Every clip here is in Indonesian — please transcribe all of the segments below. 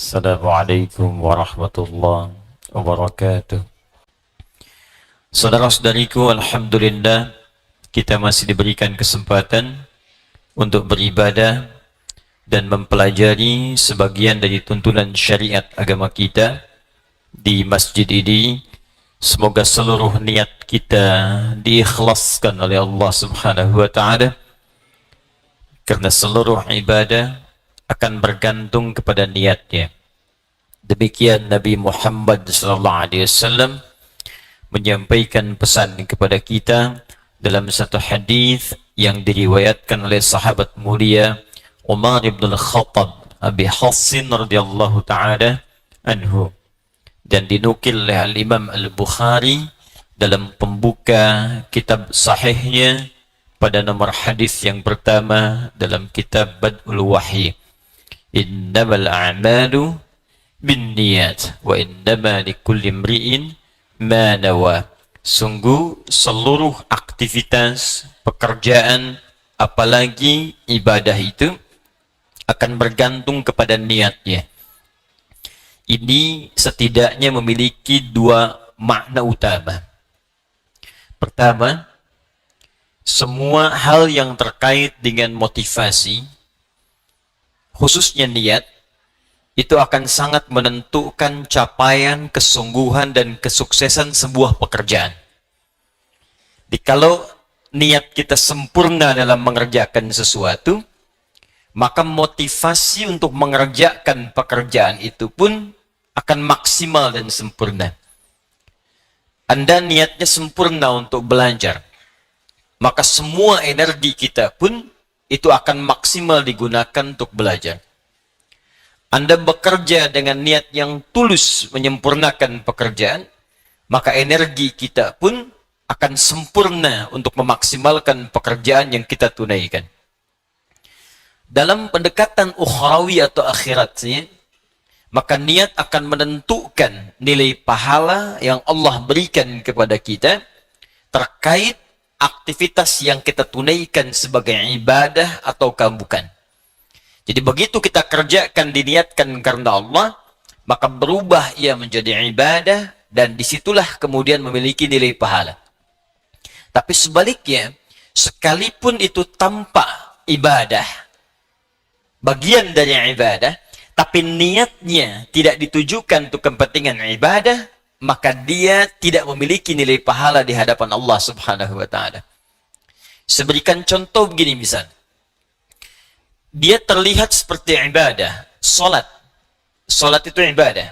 Assalamualaikum warahmatullahi wabarakatuh. Saudara-saudariku, alhamdulillah kita masih diberikan kesempatan untuk beribadah dan mempelajari sebagian dari tuntunan syariat agama kita di masjid ini. Semoga seluruh niat kita diikhlaskan oleh Allah Subhanahu wa taala, karena seluruh ibadah akan bergantung kepada niatnya. Demikian Nabi Muhammad SAW menyampaikan pesan kepada kita dalam satu hadis yang diriwayatkan oleh sahabat mulia Umar ibn al-Khattab Abi Hassin radhiyallahu ta'ala anhu, dan dinukil oleh Al-Imam Al-Bukhari dalam pembuka kitab sahihnya pada nomor hadis yang pertama dalam kitab Bad'ul Wahyi. Innamal a'malu binniyat wa innama likulli imri'in ma nawa. Sungguh seluruh aktivitas, pekerjaan, apalagi ibadah itu akan bergantung kepada niatnya. Ini setidaknya memiliki dua makna utama. Pertama, semua hal yang terkait dengan motivasi, khususnya niat, itu akan sangat menentukan capaian, kesungguhan, dan kesuksesan sebuah pekerjaan. Jadi kalau niat kita sempurna dalam mengerjakan sesuatu, maka motivasi untuk mengerjakan pekerjaan itu pun akan maksimal dan sempurna. Anda niatnya sempurna untuk belajar, maka semua energi kita pun itu akan maksimal digunakan untuk belajar. Anda bekerja dengan niat yang tulus menyempurnakan pekerjaan, maka energi kita pun akan sempurna untuk memaksimalkan pekerjaan yang kita tunaikan. Dalam pendekatan ukhrawi atau akhiratnya, maka niat akan menentukan nilai pahala yang Allah berikan kepada kita terkait aktivitas yang kita tunaikan sebagai ibadah ataukah bukan. Jadi begitu kita kerjakan diniatkan karena Allah, maka berubah ia menjadi ibadah, dan disitulah kemudian memiliki nilai pahala. Tapi sebaliknya, sekalipun itu tanpa ibadah, bagian dari ibadah, tapi niatnya tidak ditujukan untuk kepentingan ibadah, maka dia tidak memiliki nilai pahala di hadapan Allah Subhanahu wa ta'ala. Seberikan contoh begini misal. Dia terlihat seperti ibadah, salat. Salat itu ibadah.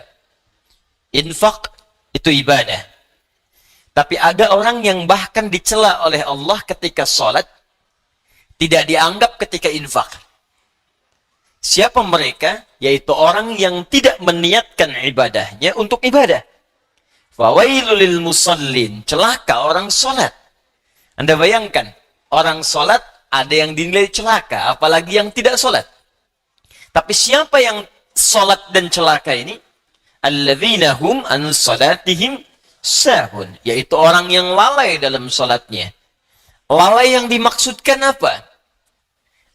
Infak itu ibadah. Tapi ada orang yang bahkan dicela oleh Allah ketika salat, tidak dianggap ketika infak. Siapa mereka? Yaitu orang yang tidak meniatkan ibadahnya untuk ibadah. Fawailul lil musallin, celaka orang salat. Anda bayangkan, orang salat ada yang dinilai celaka, apalagi yang tidak salat. Tapi siapa yang salat dan celaka ini? Alladzina hum an salatihim sahun, yaitu orang yang lalai dalam salatnya. Lalai yang dimaksudkan apa?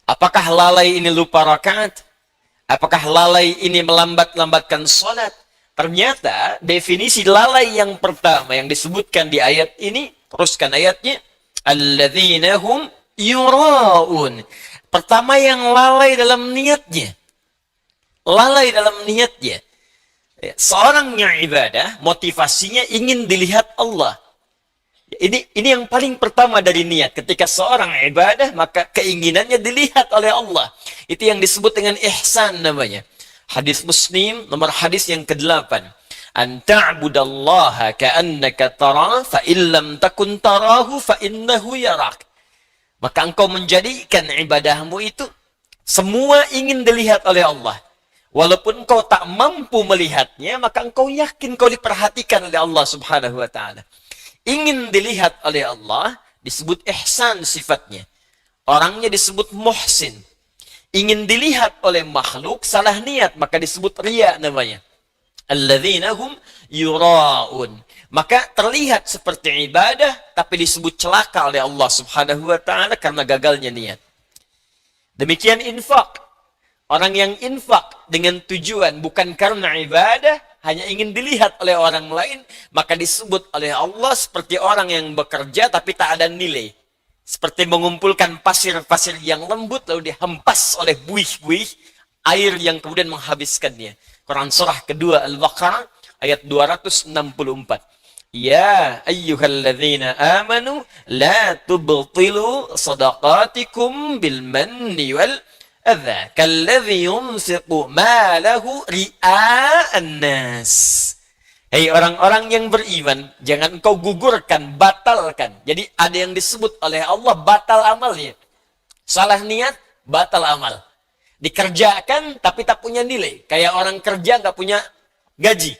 Apakah lalai ini lupa rakaat? Apakah lalai ini melambat-lambatkan salat? Ternyata definisi lalai yang pertama yang disebutkan di ayat ini, teruskan ayatnya, alladzina hum yura'un. Pertama, yang lalai dalam niatnya. Lalai dalam niatnya. Seorang yang ibadah, motivasinya ingin dilihat Allah. Ini yang paling pertama dari niat. Ketika seorang ibadah, maka keinginannya dilihat oleh Allah. Itu yang disebut dengan ihsan namanya. Hadis Muslim, nomor hadis yang ke-8. An ta'budallaha ka'annaka tara, fa illam takun tarahu fa innahu yarak. Maka engkau menjadikan ibadahmu itu semua ingin dilihat oleh Allah. Walaupun engkau tak mampu melihatnya, maka engkau yakin kau diperhatikan oleh Allah Subhanahu wa ta'ala. Ingin dilihat oleh Allah disebut ihsan sifatnya. Orangnya disebut muhsin. Ingin dilihat oleh makhluk, salah niat, maka disebut riya namanya. Alladzina hum yura'un. Maka terlihat seperti ibadah, tapi disebut celaka oleh Allah Subhanahu wa ta'ala karena gagalnya niat. Demikian infak. Orang yang infak dengan tujuan bukan karena ibadah, hanya ingin dilihat oleh orang lain, maka disebut oleh Allah seperti orang yang bekerja tapi tak ada nilai. Seperti mengumpulkan pasir-pasir yang lembut lalu dihempas oleh buih-buih air yang kemudian menghabiskannya. Quran surah kedua Al-Baqarah ayat 264. Ya ayyuhalladzina amanu la tubtilu sadaqatikum bil manni wal adza kalladzi yunfiqu malahu ria'an nas. Hei orang-orang yang beriman, jangan kau gugurkan, batalkan. Jadi ada yang disebut oleh Allah batal amalnya. Salah niat, batal amal. Dikerjakan tapi tak punya nilai. Kayak orang kerja nggak punya gaji.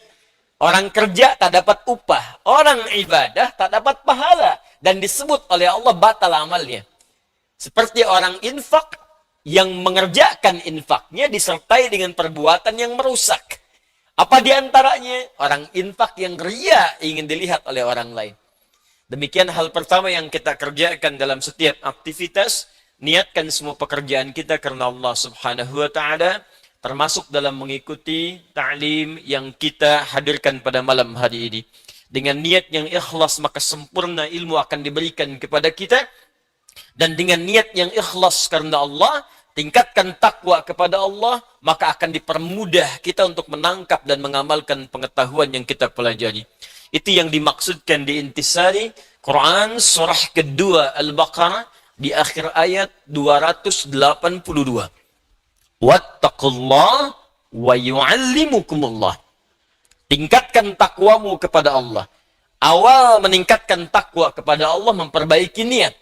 Orang kerja tak dapat upah. Orang ibadah tak dapat pahala. Dan disebut oleh Allah batal amalnya. Seperti orang infak yang mengerjakan infaknya disertai dengan perbuatan yang merusak. Apa diantaranya? Orang infak yang ria ingin dilihat oleh orang lain. Demikian hal pertama yang kita kerjakan dalam setiap aktivitas. Niatkan semua pekerjaan kita karena Allah subhanahu wa ta'ala. Termasuk dalam mengikuti ta'lim yang kita hadirkan pada malam hari ini. Dengan niat yang ikhlas maka sempurna ilmu akan diberikan kepada kita. Dan dengan niat yang ikhlas karena Allah, tingkatkan takwa kepada Allah, maka akan dipermudah kita untuk menangkap dan mengamalkan pengetahuan yang kita pelajari. Itu yang dimaksudkan di intisari Quran surah kedua Al-Baqarah di akhir ayat 282. Wattaqullah wa yu'allimukumullah. Tingkatkan takwamu kepada Allah. Awal meningkatkan takwa kepada Allah memperbaiki niat.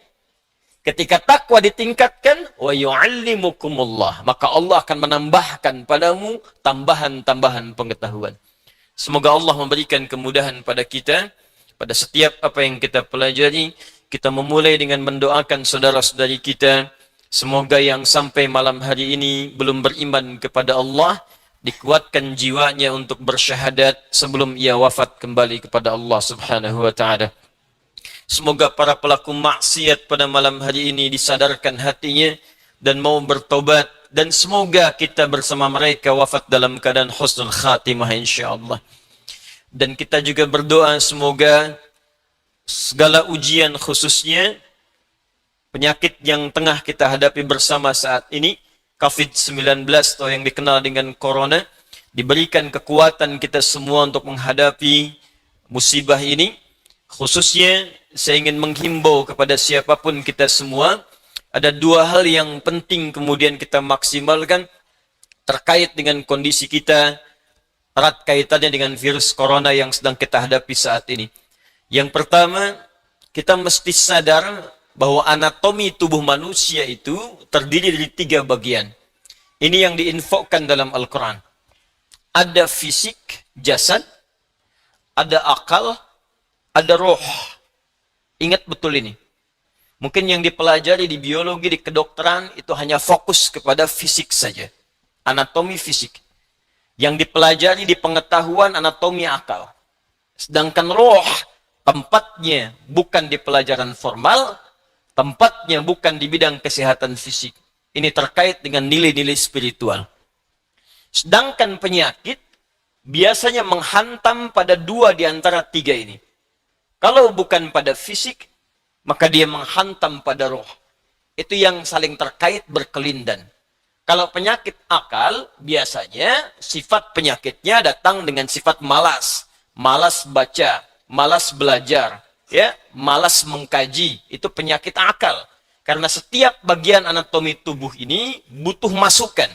Ketika takwa ditingkatkan, wa yu'allimukumullah, maka Allah akan menambahkan padamu tambahan-tambahan pengetahuan. Semoga Allah memberikan kemudahan pada kita, pada setiap apa yang kita pelajari. Kita memulai dengan mendoakan saudara-saudari kita. Semoga yang sampai malam hari ini belum beriman kepada Allah, dikuatkan jiwanya untuk bersyahadat sebelum ia wafat kembali kepada Allah subhanahu wa ta'ala. Semoga para pelaku maksiat pada malam hari ini disadarkan hatinya dan mau bertobat. Dan semoga kita bersama mereka wafat dalam keadaan husnul khatimah insyaAllah. Dan kita juga berdoa semoga segala ujian khususnya penyakit yang tengah kita hadapi bersama saat ini, COVID-19 atau yang dikenal dengan Corona, diberikan kekuatan kita semua untuk menghadapi musibah ini. Khususnya saya ingin menghimbau kepada siapapun kita semua, ada dua hal yang penting kemudian kita maksimalkan terkait dengan kondisi kita, erat kaitannya dengan virus corona yang sedang kita hadapi saat ini. Yang pertama, kita mesti sadar bahwa anatomi tubuh manusia itu terdiri dari 3 bagian. Ini yang diinfokan dalam Al-Quran. Ada fisik, jasad, ada akal, ada roh. Ingat betul ini. Mungkin yang dipelajari di biologi, di kedokteran, itu hanya fokus kepada fisik saja. Anatomi fisik. Yang dipelajari di pengetahuan anatomi akal. Sedangkan roh, tempatnya bukan di pelajaran formal, tempatnya bukan di bidang kesehatan fisik. Ini terkait dengan nilai-nilai spiritual. Sedangkan penyakit biasanya menghantam pada 2 di antara 3 ini. Kalau bukan pada fisik, maka dia menghantam pada roh. Itu yang saling terkait berkelindan. Kalau penyakit akal, biasanya sifat penyakitnya datang dengan sifat malas. Malas baca, malas belajar, ya, malas mengkaji. Itu penyakit akal. Karena setiap bagian anatomi tubuh ini butuh masukan.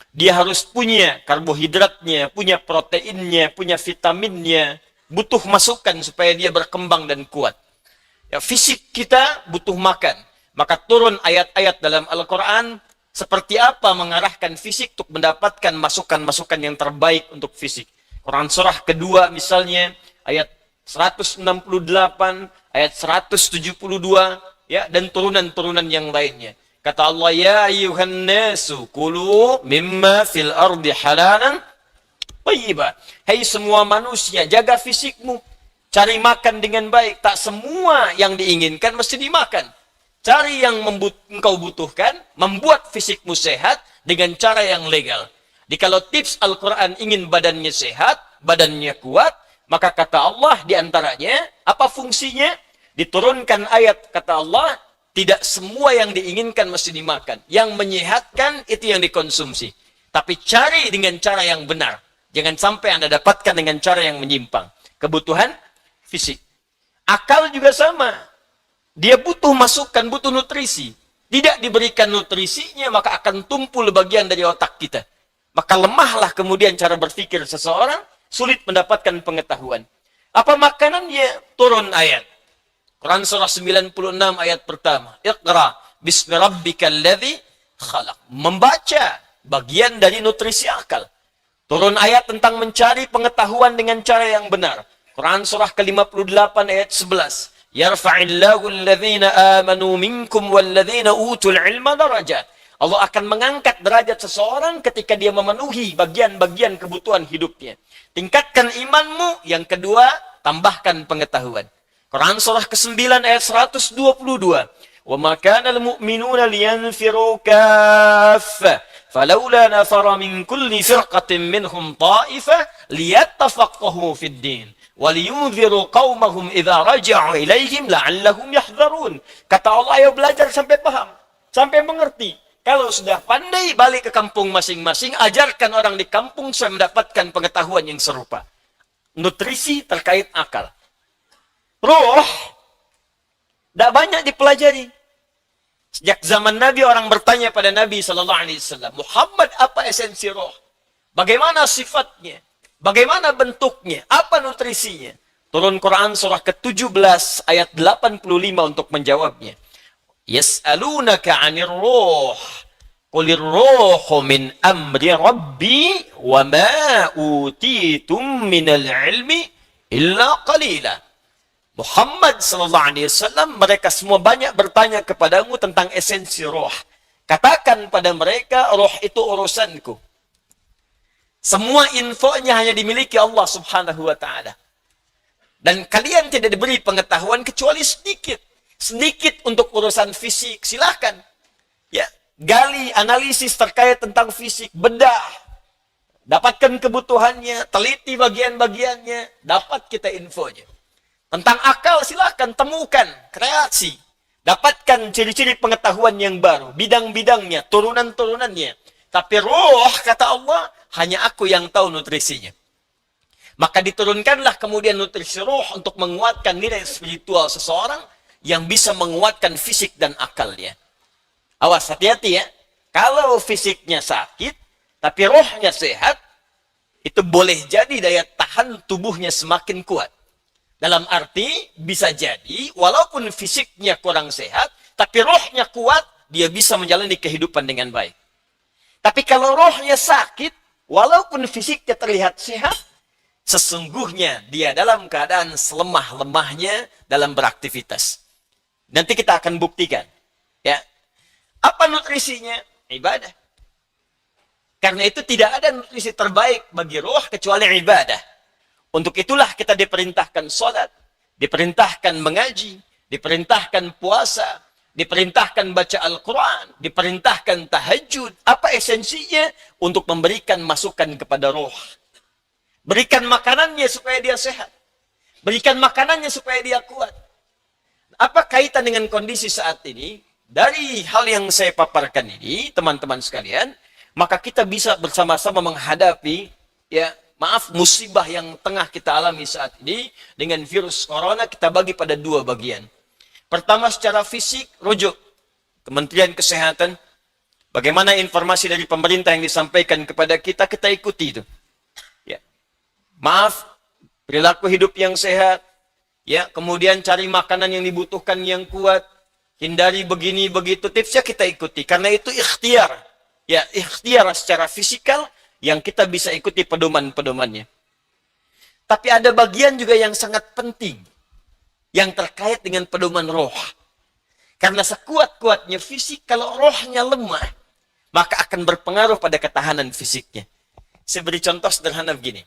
Dia harus punya karbohidratnya, punya proteinnya, punya vitaminnya. Butuh masukan supaya dia berkembang dan kuat. Ya, fisik kita butuh makan. Maka turun ayat-ayat dalam Al-Quran seperti apa mengarahkan fisik untuk mendapatkan masukan-masukan yang terbaik untuk fisik. Quran surah kedua misalnya ayat 168, ayat 172, ya, dan turunan-turunan yang lainnya. Kata Allah, ya ayyuhan nasu kulu mimma fil ardi halalan thayyiban. Hai semua manusia, jaga fisikmu. Cari makan dengan baik. Tak semua yang diinginkan mesti dimakan. Cari yang engkau butuhkan, membuat fisikmu sehat dengan cara yang legal. Jadi kalau tips Al-Quran ingin badannya sehat, badannya kuat, maka kata Allah diantaranya, apa fungsinya? Diturunkan ayat kata Allah, tidak semua yang diinginkan mesti dimakan. Yang menyehatkan itu yang dikonsumsi. Tapi cari dengan cara yang benar. Jangan sampai Anda dapatkan dengan cara yang menyimpang. Kebutuhan fisik. Akal juga sama. Dia butuh masukan, butuh nutrisi. Tidak diberikan nutrisinya, maka akan tumpul bagian dari otak kita. Maka lemahlah kemudian cara berpikir seseorang, sulit mendapatkan pengetahuan. Apa makanannya? Turun ayat. Quran surah 96 ayat pertama. Iqra bismi rabbikal ladzi khalaq. Membaca bagian dari nutrisi akal. Turun ayat tentang mencari pengetahuan dengan cara yang benar. Quran surah ke-58 ayat 11. Yarfa'illahu alladhina amanu minkum walladhina utul ilma darajat. Allah akan mengangkat derajat seseorang ketika dia memenuhi bagian-bagian kebutuhan hidupnya. Tingkatkan imanmu. Yang kedua, tambahkan pengetahuan. Quran surah ke-9 ayat 122. وَمَا كَانَ الْمُؤْمِنُونَ لِيَنْفِرُوا كَافَّةً فَلَوْلَا نَفَرَ مِنْ كُلِّ فِرْقَةٍ مِنْهُمْ طَائِفَةٌ لِيَتَّفَقَّهُوا فِي الدِّينِ وَلِيُنْذِرُوا قَوْمَهُمْ إِذَا رَجَعُوا إِلَيْهِمْ لَعَلَّهُمْ يَحْذَرُونَ. Kata Allah, ayo belajar sampai paham, sampai mengerti. Kalau sudah pandai, balik ke kampung masing-masing, ajarkan orang di kampung supaya mendapatkan pengetahuan yang serupa. Nutrisi terkait akal. Ruh, tidak banyak dipelajari. Sejak zaman Nabi, orang bertanya pada Nabi SAW, Muhammad, apa esensi roh? Bagaimana sifatnya? Bagaimana bentuknya? Apa nutrisinya? Turun Quran surah ke-17 ayat 85 untuk menjawabnya. Yas'alunaka 'anir ruh. Qulir ruhu min amri rabbi wa ma utitum minal ilmi illa qalila. Muhammad sallallahu alaihi wasallam, mereka semua banyak bertanya kepadamu tentang esensi roh. Katakan pada mereka, roh itu urusanku. Semua infonya hanya dimiliki Allah Subhanahu wa taala. Dan kalian tidak diberi pengetahuan kecuali sedikit. Sedikit untuk urusan fisik, silahkan. Ya, gali analisis terkait tentang fisik, bedah. Dapatkan kebutuhannya, teliti bagian-bagiannya, dapat kita infonya. Tentang akal silahkan temukan, kreasi. Dapatkan ciri-ciri pengetahuan yang baru, bidang-bidangnya, turunan-turunannya. Tapi roh, kata Allah, hanya aku yang tahu nutrisinya. Maka diturunkanlah kemudian nutrisi roh untuk menguatkan nilai spiritual seseorang yang bisa menguatkan fisik dan akalnya. Awas, hati-hati ya. Kalau fisiknya sakit, tapi rohnya sehat, itu boleh jadi daya tahan tubuhnya semakin kuat. Dalam arti, bisa jadi, walaupun fisiknya kurang sehat, tapi rohnya kuat, dia bisa menjalani kehidupan dengan baik. Tapi kalau rohnya sakit, walaupun fisiknya terlihat sehat, sesungguhnya dia dalam keadaan selemah-lemahnya dalam beraktivitas. Nanti kita akan buktikan. Ya, apa nutrisinya? Ibadah. Karena itu tidak ada nutrisi terbaik bagi roh kecuali ibadah. Untuk itulah kita diperintahkan sholat, diperintahkan mengaji, diperintahkan puasa, diperintahkan baca Al-Quran, diperintahkan tahajud. Apa esensinya? Untuk memberikan masukan kepada roh. Berikan makanannya supaya dia sehat. Berikan makanannya supaya dia kuat. Apa kaitan dengan kondisi saat ini? Dari hal yang saya paparkan ini, teman-teman sekalian, maka kita bisa bersama-sama menghadapi, musibah yang tengah kita alami saat ini dengan virus corona. Kita bagi pada dua bagian. Pertama, secara fisik, rujuk Kementerian Kesehatan. Bagaimana informasi dari pemerintah yang disampaikan kepada kita, kita ikuti itu. Ya. Perilaku hidup yang sehat. Ya, kemudian cari makanan yang dibutuhkan yang kuat. Hindari begini begitu, tipsnya kita ikuti. Karena itu ikhtiar. Ya, ikhtiar secara fisikal yang kita bisa ikuti pedoman-pedomannya. Tapi ada bagian juga yang sangat penting. Yang terkait dengan pedoman roh. Karena sekuat-kuatnya fisik, kalau rohnya lemah, maka akan berpengaruh pada ketahanan fisiknya. Saya beri contoh sederhana begini.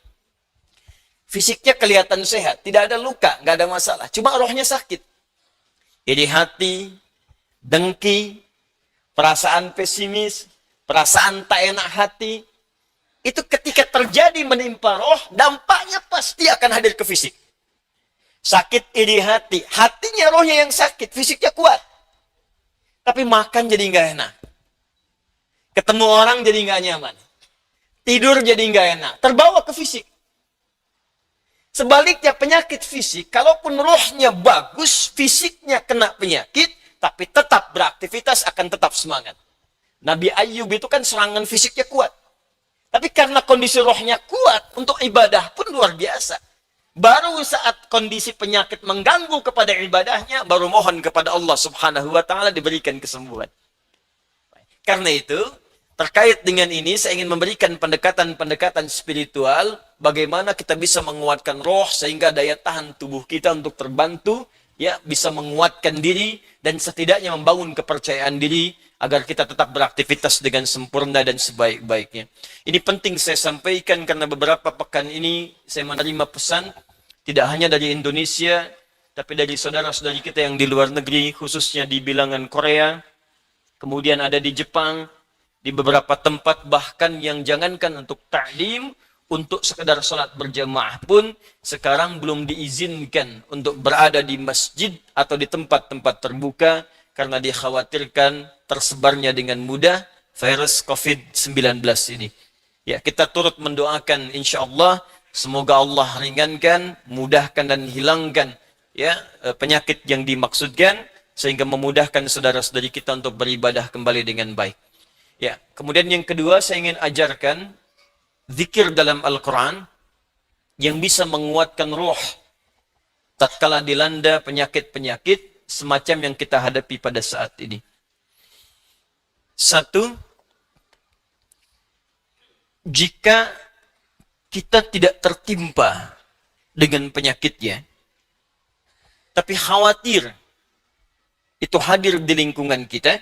Fisiknya kelihatan sehat, tidak ada luka, nggak ada masalah. Cuma rohnya sakit. Iri hati, dengki, perasaan pesimis, perasaan tak enak hati, itu ketika terjadi menimpa roh, dampaknya pasti akan hadir ke fisik. Sakit ini hati, hatinya rohnya yang sakit, fisiknya kuat. Tapi makan jadi nggak enak. Ketemu orang jadi nggak nyaman. Tidur jadi nggak enak. Terbawa ke fisik. Sebaliknya penyakit fisik, kalaupun rohnya bagus, fisiknya kena penyakit, tapi tetap beraktivitas akan tetap semangat. Nabi Ayub itu kan serangan fisiknya kuat. Tapi karena kondisi rohnya kuat, untuk ibadah pun luar biasa. Baru saat kondisi penyakit mengganggu kepada ibadahnya, baru mohon kepada Allah subhanahu wa ta'ala diberikan kesembuhan. Karena itu, terkait dengan ini, saya ingin memberikan pendekatan-pendekatan spiritual, bagaimana kita bisa menguatkan roh, sehingga daya tahan tubuh kita untuk terbantu, ya bisa menguatkan diri, dan setidaknya membangun kepercayaan diri, agar kita tetap beraktivitas dengan sempurna dan sebaik-baiknya. Ini penting saya sampaikan karena beberapa pekan ini saya menerima pesan tidak hanya dari Indonesia, tapi dari saudara-saudari kita yang di luar negeri, khususnya di bilangan Korea, kemudian ada di Jepang, di beberapa tempat bahkan yang jangankan untuk ta'lim, untuk sekedar sholat berjamaah pun sekarang belum diizinkan untuk berada di masjid atau di tempat-tempat terbuka, karena dikhawatirkan tersebarnya dengan mudah virus COVID-19 ini. Ya, kita turut mendoakan insya Allah semoga Allah ringankan, mudahkan dan hilangkan ya penyakit yang dimaksudkan sehingga memudahkan saudara-saudari kita untuk beribadah kembali dengan baik. Ya, kemudian yang kedua saya ingin ajarkan zikir dalam Al-Qur'an yang bisa menguatkan roh tatkala dilanda penyakit-penyakit semacam yang kita hadapi pada saat ini. Satu, jika kita tidak tertimpa dengan penyakitnya, tapi khawatir itu hadir di lingkungan kita,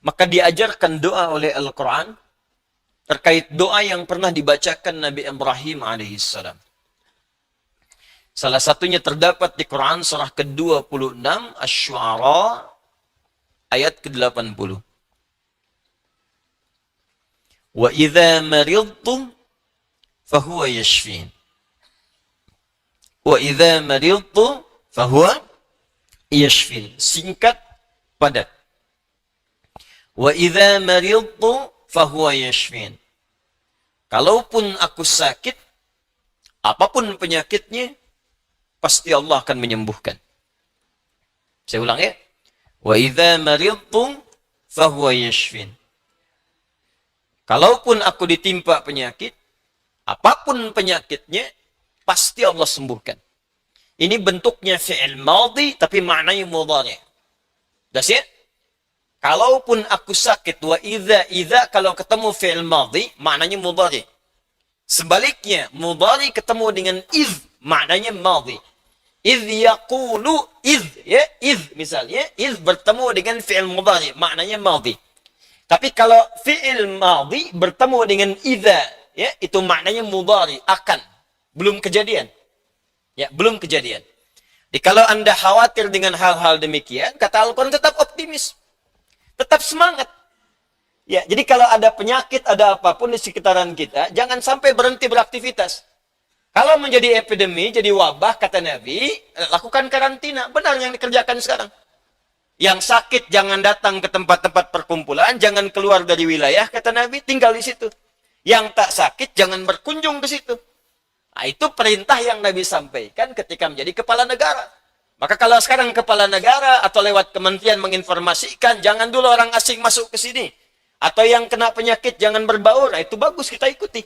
maka diajarkan doa oleh Al-Quran terkait doa yang pernah dibacakan Nabi Ibrahim alaihissalam. Salah satunya terdapat di Quran surah ke-26 Asy-Syu'ara ayat ke-80. Wa idza maridtu fahuwa yashfin. Wa idza maridtu fahuwa yashfin. Singkat, padat. Wa idza maridtu fahuwa yashfin. Kalaupun aku sakit, apapun penyakitnya, pasti Allah akan menyembuhkan. Saya ulang ya. Wa idza maridtu fahuwa yashfin. Kalaupun aku ditimpa penyakit, apapun penyakitnya, pasti Allah sembuhkan. Ini bentuknya fi'il madhi, tapi maknanya mudhari'. Das ya? Kalaupun aku sakit, wa idza kalau ketemu fi'il madhi, maknanya mudhari'. Sebaliknya, mudhari ketemu dengan iz, maknanya madhi. Iz yaqulu iz, ya, iz misalnya, iz bertemu dengan fi'il mudhari, maknanya madhi. Tapi kalau fi'il madhi bertemu dengan idza, ya, itu maknanya mudhari, akan, belum kejadian. Ya, belum kejadian. Jadi kalau Anda khawatir dengan hal-hal demikian, kata Al-Quran tetap optimis. Tetap semangat. Ya, jadi kalau ada penyakit, ada apapun di sekitaran kita, jangan sampai berhenti beraktivitas. Kalau menjadi epidemi, jadi wabah, kata Nabi, lakukan karantina. Benar yang dikerjakan sekarang. Yang sakit jangan datang ke tempat-tempat perkumpulan, jangan keluar dari wilayah, kata Nabi, tinggal di situ. Yang tak sakit jangan berkunjung ke situ. Nah, itu perintah yang Nabi sampaikan ketika menjadi kepala negara. Maka kalau sekarang kepala negara atau lewat kementerian menginformasikan, jangan dulu orang asing masuk ke sini. Atau yang kena penyakit jangan berbaur. Nah, itu bagus, kita ikuti.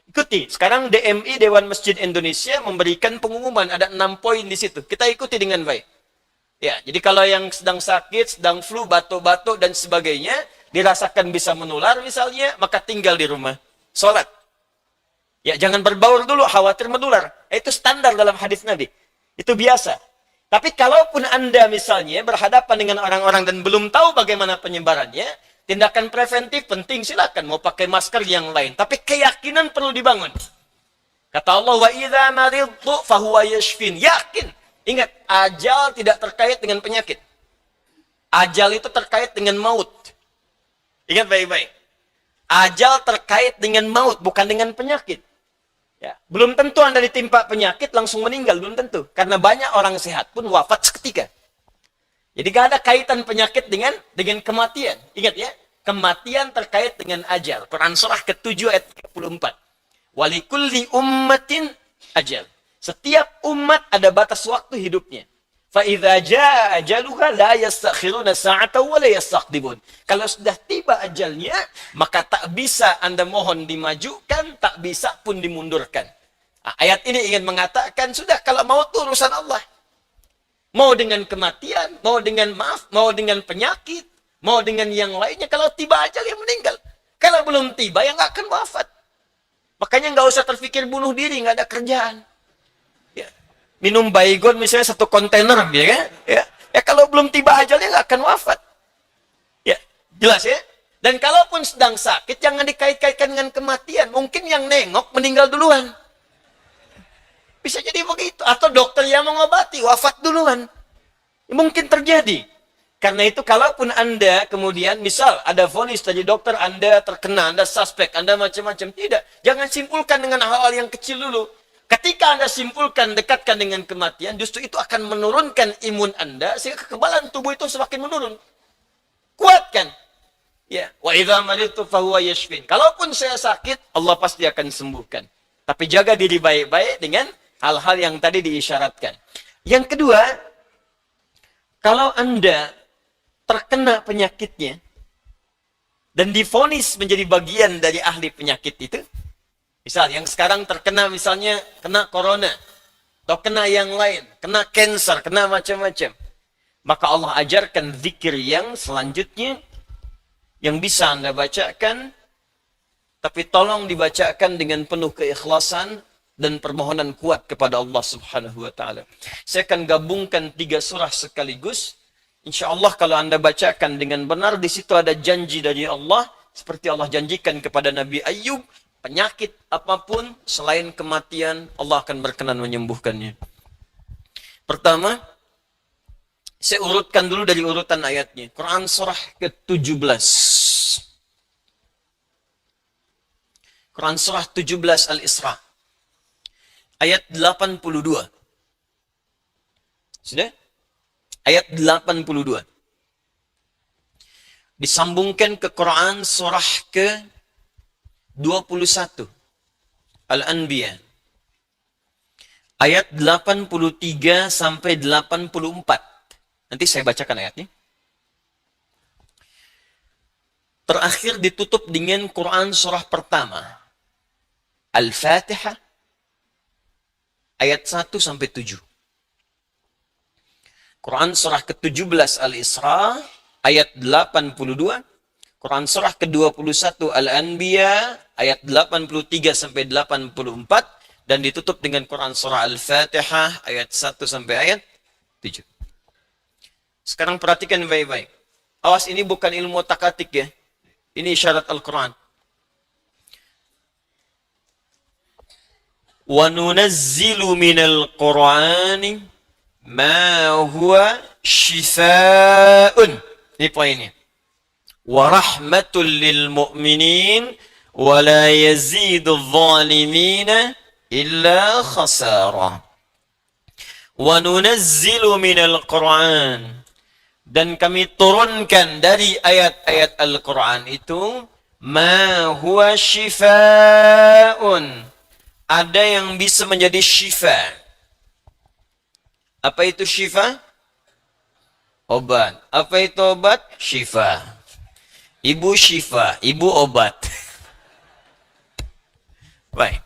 Ikuti. Sekarang DMI, Dewan Masjid Indonesia, memberikan pengumuman. Ada 6 poin di situ. Kita ikuti dengan baik. Ya, jadi kalau yang sedang sakit, sedang flu, batuk-batuk, dan sebagainya, dirasakan bisa menular misalnya, maka tinggal di rumah. Sholat. Ya, jangan berbaur dulu, khawatir menular. Itu standar dalam hadis Nabi. Itu biasa. Tapi kalaupun Anda misalnya berhadapan dengan orang-orang dan belum tahu bagaimana penyebarannya, tindakan preventif penting, silakan mau pakai masker yang lain. Tapi keyakinan perlu dibangun. Kata Allah, wa idza maridtu fahuwa yashfin. Yakin. Ingat, ajal tidak terkait dengan penyakit. Ajal itu terkait dengan maut. Ingat baik-baik. Ajal terkait dengan maut, bukan dengan penyakit. Ya, belum tentu Anda ditimpa penyakit langsung meninggal, belum tentu. Karena banyak orang sehat pun wafat seketika. Jadi gak ada kaitan penyakit dengan kematian. Ingat ya, kematian terkait dengan ajal. Quran surah ke-7 ayat 34. Walikulli ummatin ajal. Setiap umat ada batas waktu hidupnya. فَإِذَا جَاءَ أَجَلُهَا لَا يَسْتَأْخِرُونَ سَاعَةً وَلَا يَسْتَقْدِمُونَ. Kalau sudah tiba ajalnya, maka tak bisa Anda mohon dimajukan, tak bisa pun dimundurkan. Nah, ayat ini ingin mengatakan, sudah kalau mau itu urusan Allah. Mau dengan kematian, mau dengan maaf, mau dengan penyakit, mau dengan yang lainnya, kalau tiba ajal ya meninggal. Kalau belum tiba, ya nggak akan wafat. Makanya nggak usah terpikir bunuh diri, nggak ada kerjaan. Minum baygon misalnya 1 kontainer, ya kan? Ya kalau belum tiba ajalnya nggak akan wafat. Ya, jelas ya? Dan kalaupun sedang sakit, jangan dikait-kaitkan dengan kematian. Mungkin yang nengok meninggal duluan. Bisa jadi begitu. Atau dokter yang mengobati, wafat duluan. Ya, mungkin terjadi. Karena itu, kalaupun Anda kemudian, misal ada vonis dari dokter, Anda terkena, Anda suspek, Anda macam-macam. Tidak. Jangan simpulkan dengan hal-hal yang kecil dulu. Ketika Anda simpulkan, dekatkan dengan kematian, justru itu akan menurunkan imun Anda, sehingga kekebalan tubuh itu semakin menurun. Kuatkan. Ya, wa idza maridtu fahuwa yashfin. Kalaupun saya sakit, Allah pasti akan sembuhkan. Tapi jaga diri baik-baik dengan hal-hal yang tadi diisyaratkan. Yang kedua, kalau Anda terkena penyakitnya dan divonis menjadi bagian dari ahli penyakit itu, misal yang sekarang terkena misalnya kena corona, atau kena yang lain, kena cancer, kena macam-macam. Maka Allah ajarkan zikir yang selanjutnya, yang bisa Anda bacakan, tapi tolong dibacakan dengan penuh keikhlasan dan permohonan kuat kepada Allah Subhanahu wa Ta'ala. Saya akan gabungkan 3 surah sekaligus. Insya Allah kalau Anda bacakan dengan benar, di situ ada janji dari Allah, seperti Allah janjikan kepada Nabi Ayyub, penyakit apapun selain kematian, Allah akan berkenan menyembuhkannya. Pertama, saya urutkan dulu dari urutan ayatnya. Quran surah ke-17. Quran surah 17 Al-Isra. Ayat 82. Sudah? Ayat 82. Disambungkan ke Quran surah ke-21. Al-Anbiya. Ayat 83 sampai 84. Nanti saya bacakan ayatnya. Terakhir ditutup dengan Quran surah pertama. Al-Fatihah. Ayat 1 sampai 7. Quran surah ke-17 Al-Isra. Ayat 82. Quran surah ke-21 Al-Anbiya. Ayat 83 sampai 84. Dan ditutup dengan Quran surah Al-Fatihah. Ayat 1 sampai ayat 7. Sekarang perhatikan baik-baik. Awas, ini bukan ilmu takatik ya. Ini isyarat Al-Quran. وَنُنَزِّلُ مِنَ الْقُرْآنِ مَا هُوَ شِفَاءٌ. Ini poinnya. وَرَحْمَةٌ لِلْمُؤْمِنِينَ وَلَا يَزِيدُ الظَّالِمِينَ إِلَّا خَسَارًا. وَنُنَزِّلُ مِنَ الْقُرْآنِ. Dan kami turunkan dari ayat-ayat Al-Quran itu, ma huwa shifa'un. Ada yang bisa menjadi syifa. Apa itu syifa? Obat. Apa itu obat? Syifa. Ibu syifa, ibu obat. Baik.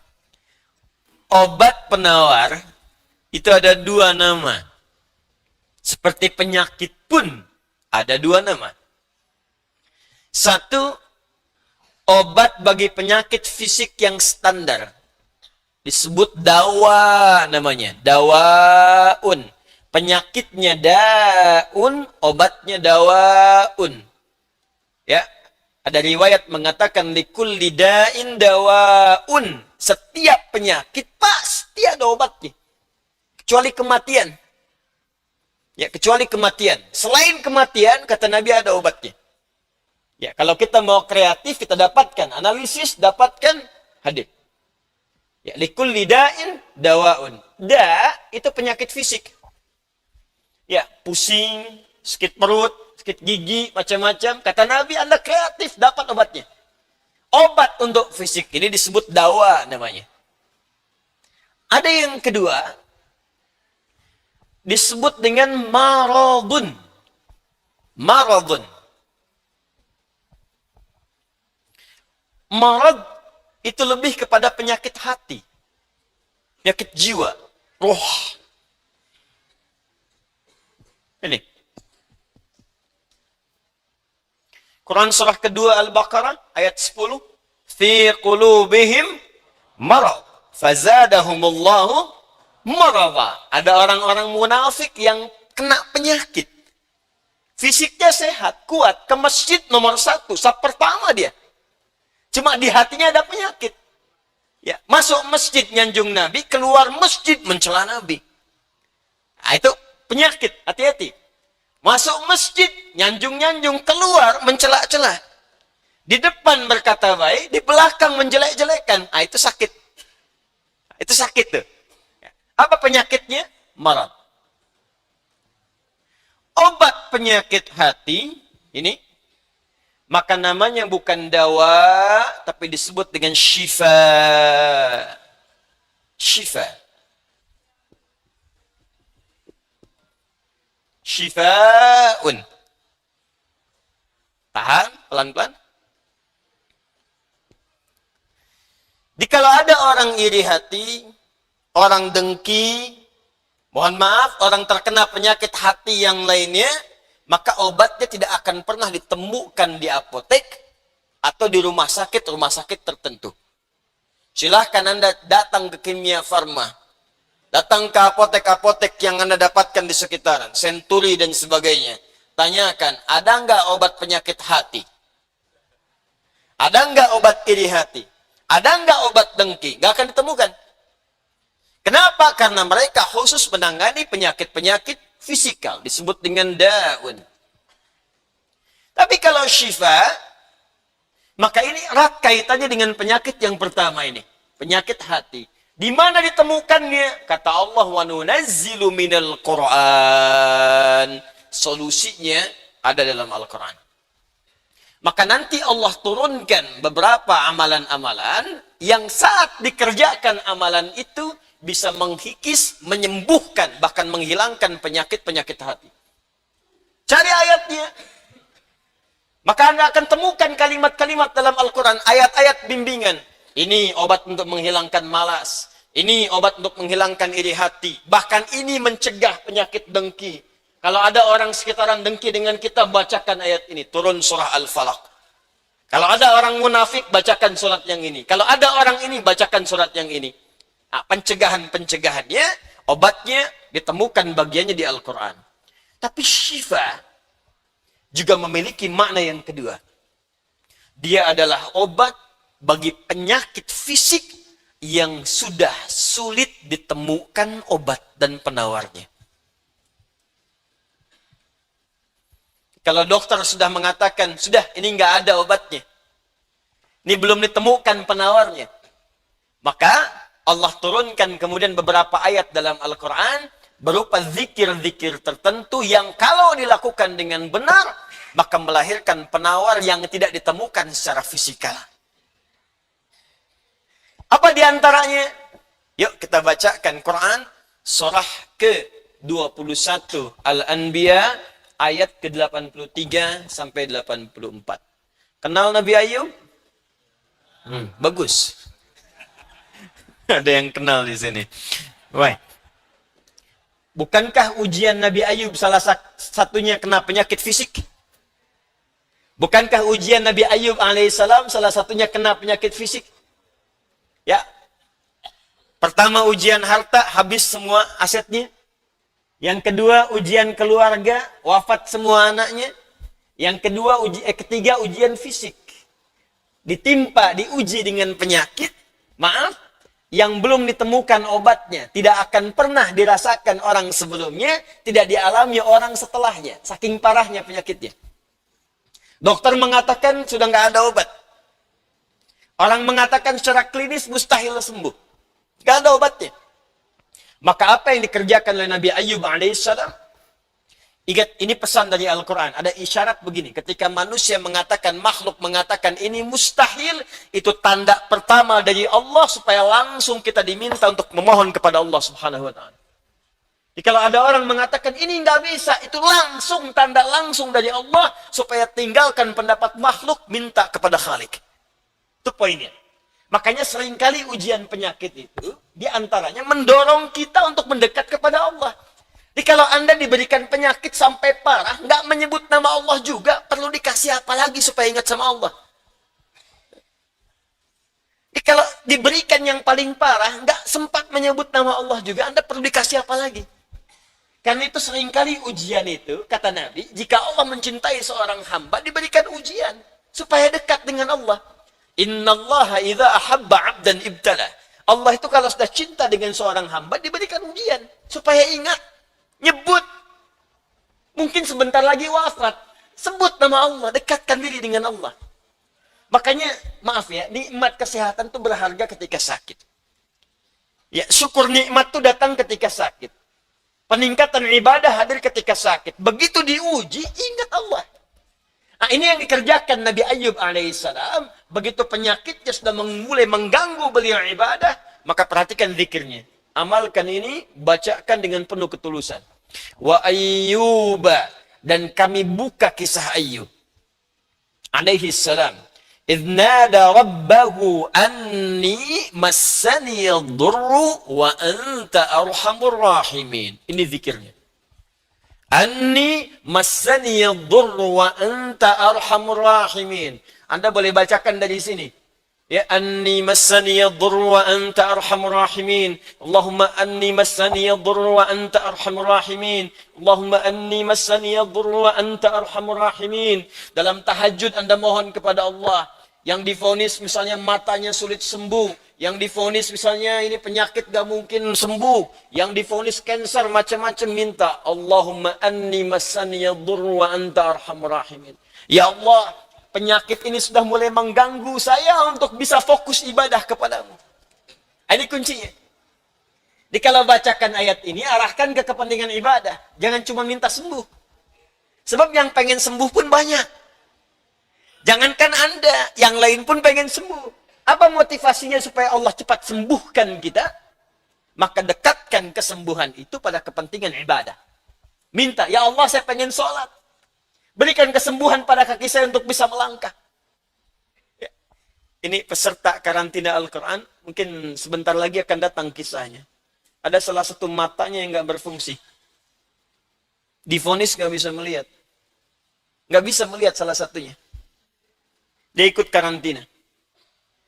Obat penawar itu ada 2 nama. Seperti penyakit pun ada 2 nama. Satu, obat bagi penyakit fisik yang standar. Disebut dawa namanya. Dawaun. Penyakitnya daun, obatnya dawaun. Ya, ada riwayat mengatakan likulli da'in dawaun. Setiap penyakit pasti ada obatnya. Kecuali kematian. Ya, kecuali kematian. Selain kematian, kata Nabi ada obatnya. Ya, kalau kita mau kreatif, kita dapatkan analisis, dapatkan hadis. Ya, likulli da'in dawaun. Itu penyakit fisik. Ya, pusing, sakit perut, sakit gigi, macam-macam. Kata Nabi, Anda kreatif, dapat obatnya. Obat untuk fisik ini disebut dawa namanya. Ada yang kedua, disebut dengan maradun. Maradun. Marad itu lebih kepada penyakit hati. Penyakit jiwa. Roh. Ini. Quran surah kedua Al-Baqarah ayat 10. Fi qulubihim marad. Fazadahumullahu marada. Ada orang-orang munafik yang kena penyakit. Fisiknya sehat, kuat, ke masjid nomor 1, saf pertama dia. Cuma di hatinya ada penyakit. Ya, masuk masjid nyanjung Nabi, keluar masjid mencela Nabi. Nah, itu penyakit, hati-hati. Masuk masjid, nyanjung-nyanjung, keluar mencela-cela. Di depan berkata baik, di belakang menjelek-jelekan. Nah, itu sakit. Itu sakit tuh. Apa penyakitnya? Marad. Obat penyakit hati, ini, maka namanya bukan dawa, tapi disebut dengan syifa. Syifa. Syifa'un. Tahan, pelan-pelan. Jikalau ada orang iri hati, orang dengki, mohon maaf, orang terkena penyakit hati yang lainnya, maka obatnya tidak akan pernah ditemukan di apotek atau di rumah sakit tertentu. Silahkan Anda datang ke Kimia Farma, datang ke apotek-apotek yang Anda dapatkan di sekitaran, Century dan sebagainya. Tanyakan, ada nggak obat penyakit hati? Ada nggak obat iri hati? Ada nggak obat dengki? Nggak akan ditemukan. Kenapa? Karena mereka khusus menangani penyakit-penyakit fisikal, disebut dengan daun. Tapi kalau syifa, maka ini erat kaitannya dengan penyakit yang pertama ini, penyakit hati. Di mana ditemukannya? Kata Allah, wa nunazzilu minal Qur'an. Solusinya ada dalam Al-Quran. Maka nanti Allah turunkan beberapa amalan-amalan yang saat dikerjakan amalan itu bisa menghikis, menyembuhkan, bahkan menghilangkan penyakit-penyakit hati. Cari ayatnya. Maka Anda akan temukan kalimat-kalimat dalam Al-Quran, ayat-ayat bimbingan. Ini obat untuk menghilangkan malas. Ini obat untuk menghilangkan iri hati. Bahkan ini mencegah penyakit dengki. Kalau ada orang sekitaran dengki dengan kita, bacakan ayat ini. Turun surah Al-Falaq. Kalau ada orang munafik, bacakan surat yang ini. Kalau ada orang ini, bacakan surat yang ini. Nah, pencegahan-pencegahannya, obatnya ditemukan bagiannya di Al-Quran. Tapi syifa juga memiliki makna yang kedua. Dia adalah obat bagi penyakit fisik yang sudah sulit ditemukan obat dan penawarnya. Kalau dokter sudah mengatakan, sudah ini nggak ada obatnya. Ini belum ditemukan penawarnya. Maka Allah turunkan kemudian beberapa ayat dalam Al-Quran berupa zikir-zikir tertentu yang kalau dilakukan dengan benar, maka melahirkan penawar yang tidak ditemukan secara fisikal. Apa diantaranya? Yuk kita bacakan Quran surah ke-21 Al-Anbiya ayat ke-83 sampai 84. Kenal Nabi Ayub? Bagus. Ada yang kenal di sini. Baik. Bukankah ujian Nabi Ayub salah satunya kena penyakit fisik? Bukankah ujian Nabi Ayub alaihissalam salah satunya kena penyakit fisik? Ya. Pertama ujian harta, habis semua asetnya. Yang kedua ujian keluarga, wafat semua anaknya. Yang kedua ketiga ujian fisik. Ditimpa, diuji dengan penyakit. Maaf, yang belum ditemukan obatnya, tidak akan pernah dirasakan orang sebelumnya, tidak dialami orang setelahnya, saking parahnya penyakitnya. Dokter mengatakan sudah nggak ada obat. Orang mengatakan secara klinis mustahil sembuh. Nggak ada obatnya. Maka apa yang dikerjakan oleh Nabi Ayyub alaihissalam? Ingat, ini pesan dari Al-Quran. Ada isyarat begini. Ketika manusia mengatakan, makhluk mengatakan ini mustahil, itu tanda pertama dari Allah supaya langsung kita diminta untuk memohon kepada Allah Subhanahu wa Ta'ala. Jadi kalau ada orang mengatakan ini nggak bisa, itu langsung tanda langsung dari Allah supaya tinggalkan pendapat makhluk, minta kepada Khalik. Itu poinnya. Makanya seringkali ujian penyakit itu diantaranya mendorong kita untuk mendekat kepada Allah. Jadi kalau Anda diberikan penyakit sampai parah, nggak menyebut nama Allah juga, perlu dikasih apa lagi supaya ingat sama Allah? Jadi kalau diberikan yang paling parah, nggak sempat menyebut nama Allah juga, Anda perlu dikasih apa lagi? Karena itu seringkali ujian itu, kata Nabi, jika Allah mencintai seorang hamba, diberikan ujian supaya dekat dengan Allah. Innallaha idza ahabba 'abdan ibtala. Allah itu kalau sudah cinta dengan seorang hamba, diberikan ujian supaya ingat, nyebut. Mungkin sebentar lagi wafat, sebut nama Allah, dekatkan diri dengan Allah. Makanya, maaf ya, nikmat kesehatan itu berharga ketika sakit. Ya, syukur nikmat itu datang ketika sakit. Peningkatan ibadah hadir ketika sakit. Begitu diuji, ingat Allah. Nah, ini yang dikerjakan Nabi Ayyub alaihissalam. Begitu penyakitnya sudah mulai mengganggu beliau ibadah, maka perhatikan zikirnya. Amalkan ini, bacakan dengan penuh ketulusan. Wa Ayyuba, dan kami buka kisah Ayyub alaihissalam. Idh nada rabbahu anni massani ad-durru wa anta arhamur rahimin. Ini zikirnya. Anni massani ad-durru wa anta arhamur rahimin. Anda boleh bacakan dari sini. Ya, anni massani ad-durru wa anta arhamur rahimin. Allahumma anni massani ad-durru wa anta arhamur rahimin. Allahumma anni massani ad-durru wa anta arhamur rahimin. Dalam tahajud Anda mohon kepada Allah. Yang divonis misalnya matanya sulit sembuh, yang divonis misalnya ini penyakit gak mungkin sembuh, yang divonis cancer macam-macam, minta Allahumma anni massani ad-durru wa anta arhamur rahimin. Ya Allah, penyakit ini sudah mulai mengganggu saya untuk bisa fokus ibadah kepadamu. Ini kuncinya. Jadi kalau bacakan ayat ini, arahkan ke kepentingan ibadah. Jangan cuma minta sembuh. Sebab yang pengen sembuh pun banyak. Jangankan Anda, yang lain pun pengen sembuh. Apa motivasinya supaya Allah cepat sembuhkan kita? Maka dekatkan kesembuhan itu pada kepentingan ibadah. Minta, ya Allah saya pengen sholat. Berikan kesembuhan pada kaki saya untuk bisa melangkah. Ya. Ini peserta karantina Al-Quran, mungkin sebentar lagi akan datang kisahnya. Ada salah satu matanya yang nggak berfungsi. Divonis nggak bisa melihat. Nggak bisa melihat salah satunya. Dia ikut karantina.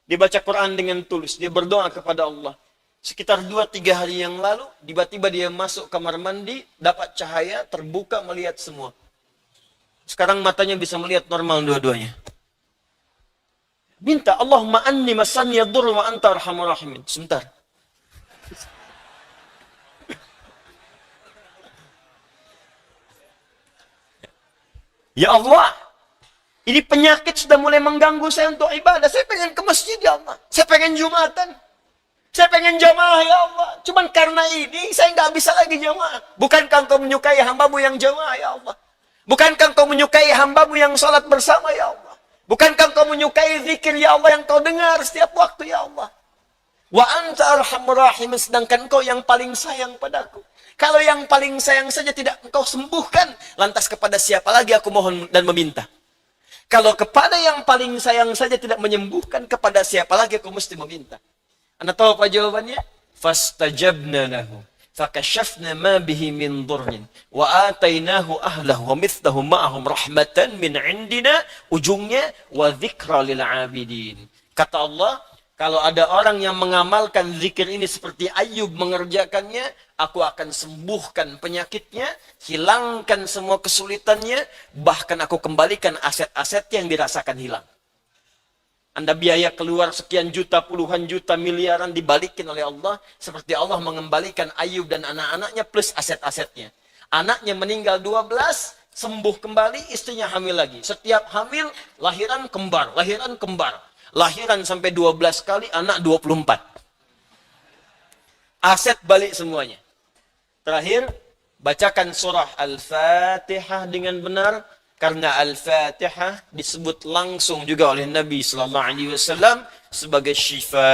Dia baca Quran dengan tulus. Dia berdoa kepada Allah. Sekitar 2-3 hari yang lalu, tiba-tiba dia masuk kamar mandi, dapat cahaya, terbuka, melihat semua. Sekarang matanya bisa melihat normal dua-duanya. Minta, Allahumma anni massani ad-durru wa anta arhamur rahimin. Sebentar. Ya Allah, ini penyakit sudah mulai mengganggu saya untuk ibadah. Saya pengen ke masjid, ya Allah. Saya pengen Jumatan. Saya pengen jamaah, ya Allah. Cuman karena ini, saya nggak bisa lagi jamaah. Bukankah engkau menyukai hambamu yang jamaah, ya Allah? Bukankah engkau menyukai hambamu yang sholat bersama, ya Allah? Bukankah engkau menyukai zikir, ya Allah, yang kau dengar setiap waktu, ya Allah? Wa anta arhamur rahim, sedangkan engkau yang paling sayang padaku. Kalau yang paling sayang saja tidak engkau sembuhkan, lantas kepada siapa lagi aku mohon dan meminta? Kalau kepada yang paling sayang saja tidak menyembuhkan, kepada siapa lagi aku mesti meminta? Anda tahu apa jawabannya? Fastajabna lahu fakashafna ma bihi min dhurrin wa atainahu ahlahu wa mithlahum ma'ahum rahmatan min indina, ujungnya wa dzikra lil 'abidin. Kata Allah, kalau ada orang yang mengamalkan zikir ini seperti Ayyub mengerjakannya, aku akan sembuhkan penyakitnya, hilangkan semua kesulitannya, bahkan aku kembalikan aset-aset yang dirasakan hilang. Anda biaya keluar sekian juta, puluhan juta, miliaran dibalikin oleh Allah, seperti Allah mengembalikan Ayyub dan anak-anaknya plus aset-asetnya. Anaknya meninggal 12, sembuh kembali, istrinya hamil lagi. Setiap hamil, lahiran kembar, lahiran kembar. Lahiran sampai 12 kali, anak 24. Aset balik semuanya. Terakhir, bacakan surah Al-Fatihah dengan benar, karena Al-Fatihah disebut langsung juga oleh Nabi sallallahu alaihi wasallam sebagai syifa,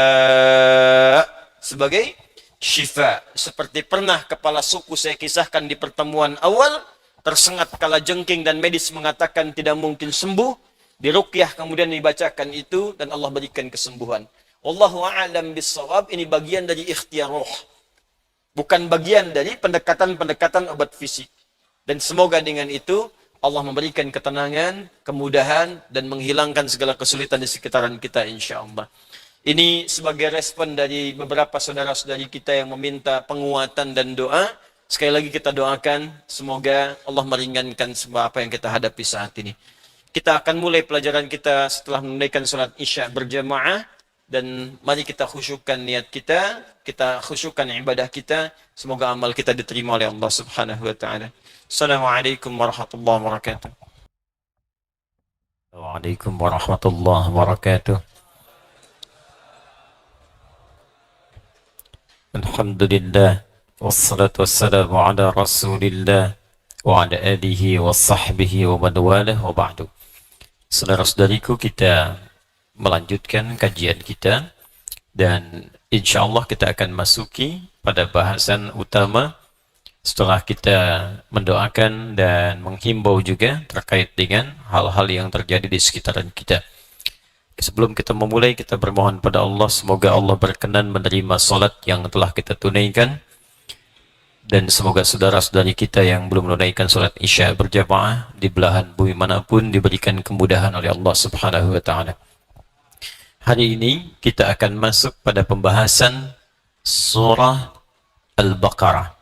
sebagai syifa. Seperti pernah kepala suku saya kisahkan di pertemuan awal, tersengat kala jengking dan medis mengatakan tidak mungkin sembuh, diruqyah kemudian dibacakan itu dan Allah berikan kesembuhan. Wallahu a'lam bissawab, ini bagian dari ikhtiar roh. Bukan bagian dari pendekatan-pendekatan obat fisik. Dan semoga dengan itu Allah memberikan ketenangan, kemudahan, dan menghilangkan segala kesulitan di sekitaran kita insyaAllah. Ini sebagai respon dari beberapa saudara-saudari kita yang meminta penguatan dan doa. Sekali lagi kita doakan, semoga Allah meringankan semua apa yang kita hadapi saat ini. Kita akan mulai pelajaran kita setelah menunaikan salat Isya berjamaah. Dan mari kita khusyukkan niat kita khusyukkan ibadah kita. Semoga amal kita diterima oleh Allah Subhanahu wa taala. Assalamualaikum warahmatullahi wabarakatuh. Waalaikumsalam warahmatullahi wabarakatuh. Alhamdulillah. Wassalatu wassalamu ala rasulillah wa ala alihi wa sahbihi wa man walah wa ba'du. Saudara-saudariku, kita melanjutkan kajian kita dan insyaallah kita akan masuki pada bahasan utama setelah kita mendoakan dan menghimbau juga terkait dengan hal-hal yang terjadi di sekitaran kita. Sebelum kita memulai, kita bermohon pada Allah semoga Allah berkenan menerima salat yang telah kita tunaikan. Dan semoga saudara-saudari kita yang belum menunaikan salat Isya berjamaah di belahan bumi manapun diberikan kemudahan oleh Allah Subhanahu wa taala. Hari ini kita akan masuk pada pembahasan surah Al-Baqarah.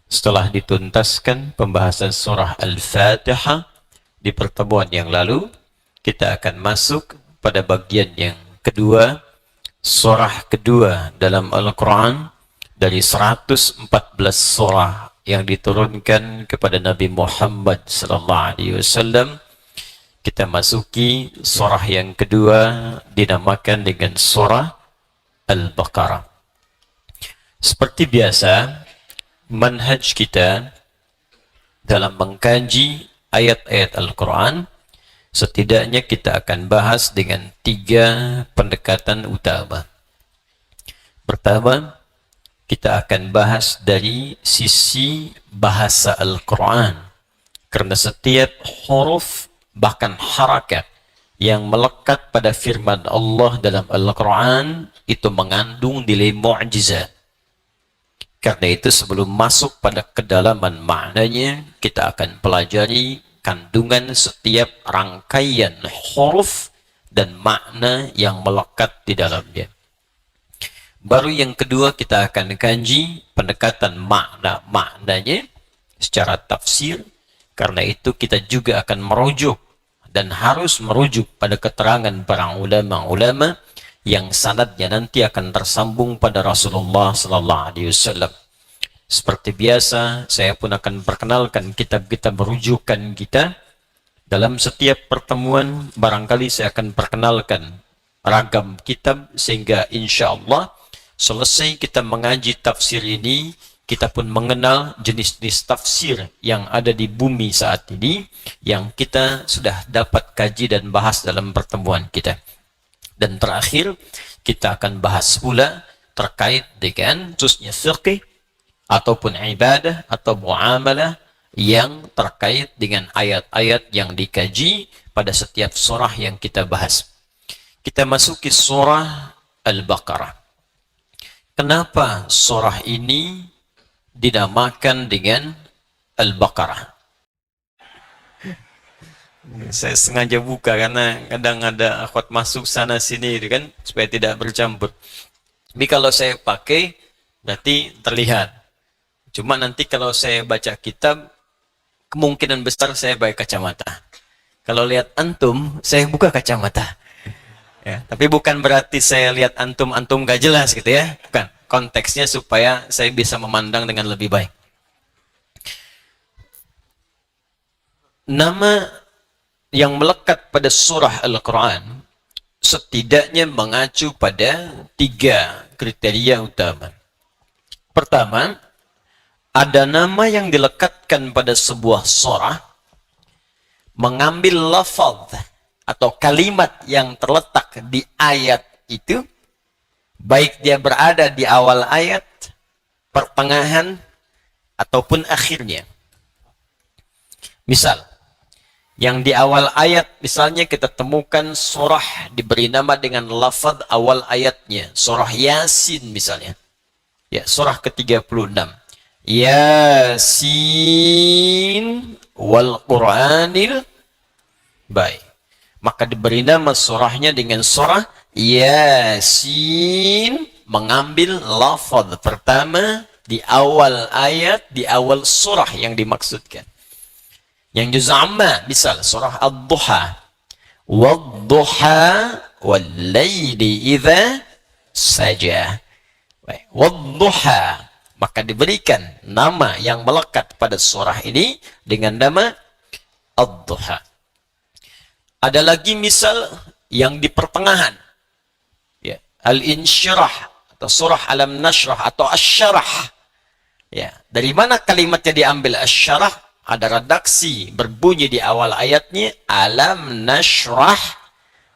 Setelah dituntaskan pembahasan surah Al-Fatihah di pertemuan yang lalu, kita akan masuk pada bagian yang kedua, surah kedua dalam Al-Quran dari 114 surah yang diturunkan kepada Nabi Muhammad sallallahu alaihi wasallam. Kita masuki surah yang kedua dinamakan dengan surah Al-Baqarah. Seperti biasa, manhaj kita dalam mengkaji ayat-ayat Al-Quran, setidaknya kita akan bahas dengan 3 pendekatan utama. Pertama, kita akan bahas dari sisi bahasa Al-Quran, karena setiap huruf bahkan harakat yang melekat pada firman Allah dalam Al-Quran itu mengandung nilai mu'jizat. Karena itu sebelum masuk pada kedalaman maknanya, kita akan pelajari kandungan setiap rangkaian huruf dan makna yang melekat di dalamnya. Baru yang kedua kita akan kaji pendekatan maknanya secara tafsir. Karena itu kita juga akan merujuk dan harus merujuk pada keterangan para ulama-ulama yang sanadnya nanti akan tersambung pada Rasulullah sallallahu alaihi wasallam. Seperti biasa, saya pun akan perkenalkan kitab-kitab rujukan kita. Dalam setiap pertemuan barangkali saya akan perkenalkan ragam kitab sehingga insya Allah selesai kita mengaji tafsir ini, kita pun mengenal jenis-jenis tafsir yang ada di bumi saat ini yang kita sudah dapat kaji dan bahas dalam pertemuan kita. Dan terakhir, kita akan bahas pula terkait dengan khususnya fiqh ataupun ibadah atau muamalah yang terkait dengan ayat-ayat yang dikaji pada setiap surah yang kita bahas. Kita masuki surah Al-Baqarah. Kenapa surah ini dinamakan dengan Al-Baqarah? Saya sengaja buka karena kadang ada akhwat masuk sana sini kan supaya tidak bercampur. Tapi kalau saya pakai berarti terlihat. Cuma nanti kalau saya baca kitab kemungkinan besar saya pakai kacamata. Kalau lihat antum saya buka kacamata. Ya, tapi bukan berarti saya lihat antum gak jelas gitu ya. Bukan. Konteksnya supaya saya bisa memandang dengan lebih baik. nama yang melekat pada surah Al-Quran setidaknya mengacu pada 3 kriteria utama. Pertama, ada nama yang dilekatkan pada sebuah surah mengambil lafaz atau kalimat yang terletak di ayat itu, baik dia berada di awal ayat, pertengahan, ataupun akhirnya. Misal, yang di awal ayat, misalnya kita temukan surah diberi nama dengan lafaz awal ayatnya, surah Yasin misalnya. Ya, surah ke-36. Yasin wal Qur'anil baik. Maka diberi nama surahnya dengan surah Yasin, mengambil lafaz pertama di awal ayat, di awal surah yang dimaksudkan. Yang juz amma, misal surah Ad-Duha. Wad-duha wal-laili idza saja. Wad-duha, maka diberikan nama yang melekat pada surah ini dengan nama Ad-Duha. Ada lagi misal yang di pertengahan, ya, Al-Insyirah atau surah Alam Nashrah atau Asy-Syarah. Ya, dari mana kalimatnya diambil Asy-Syarah? Ada redaksi berbunyi di awal ayatnya, Alam Nashrah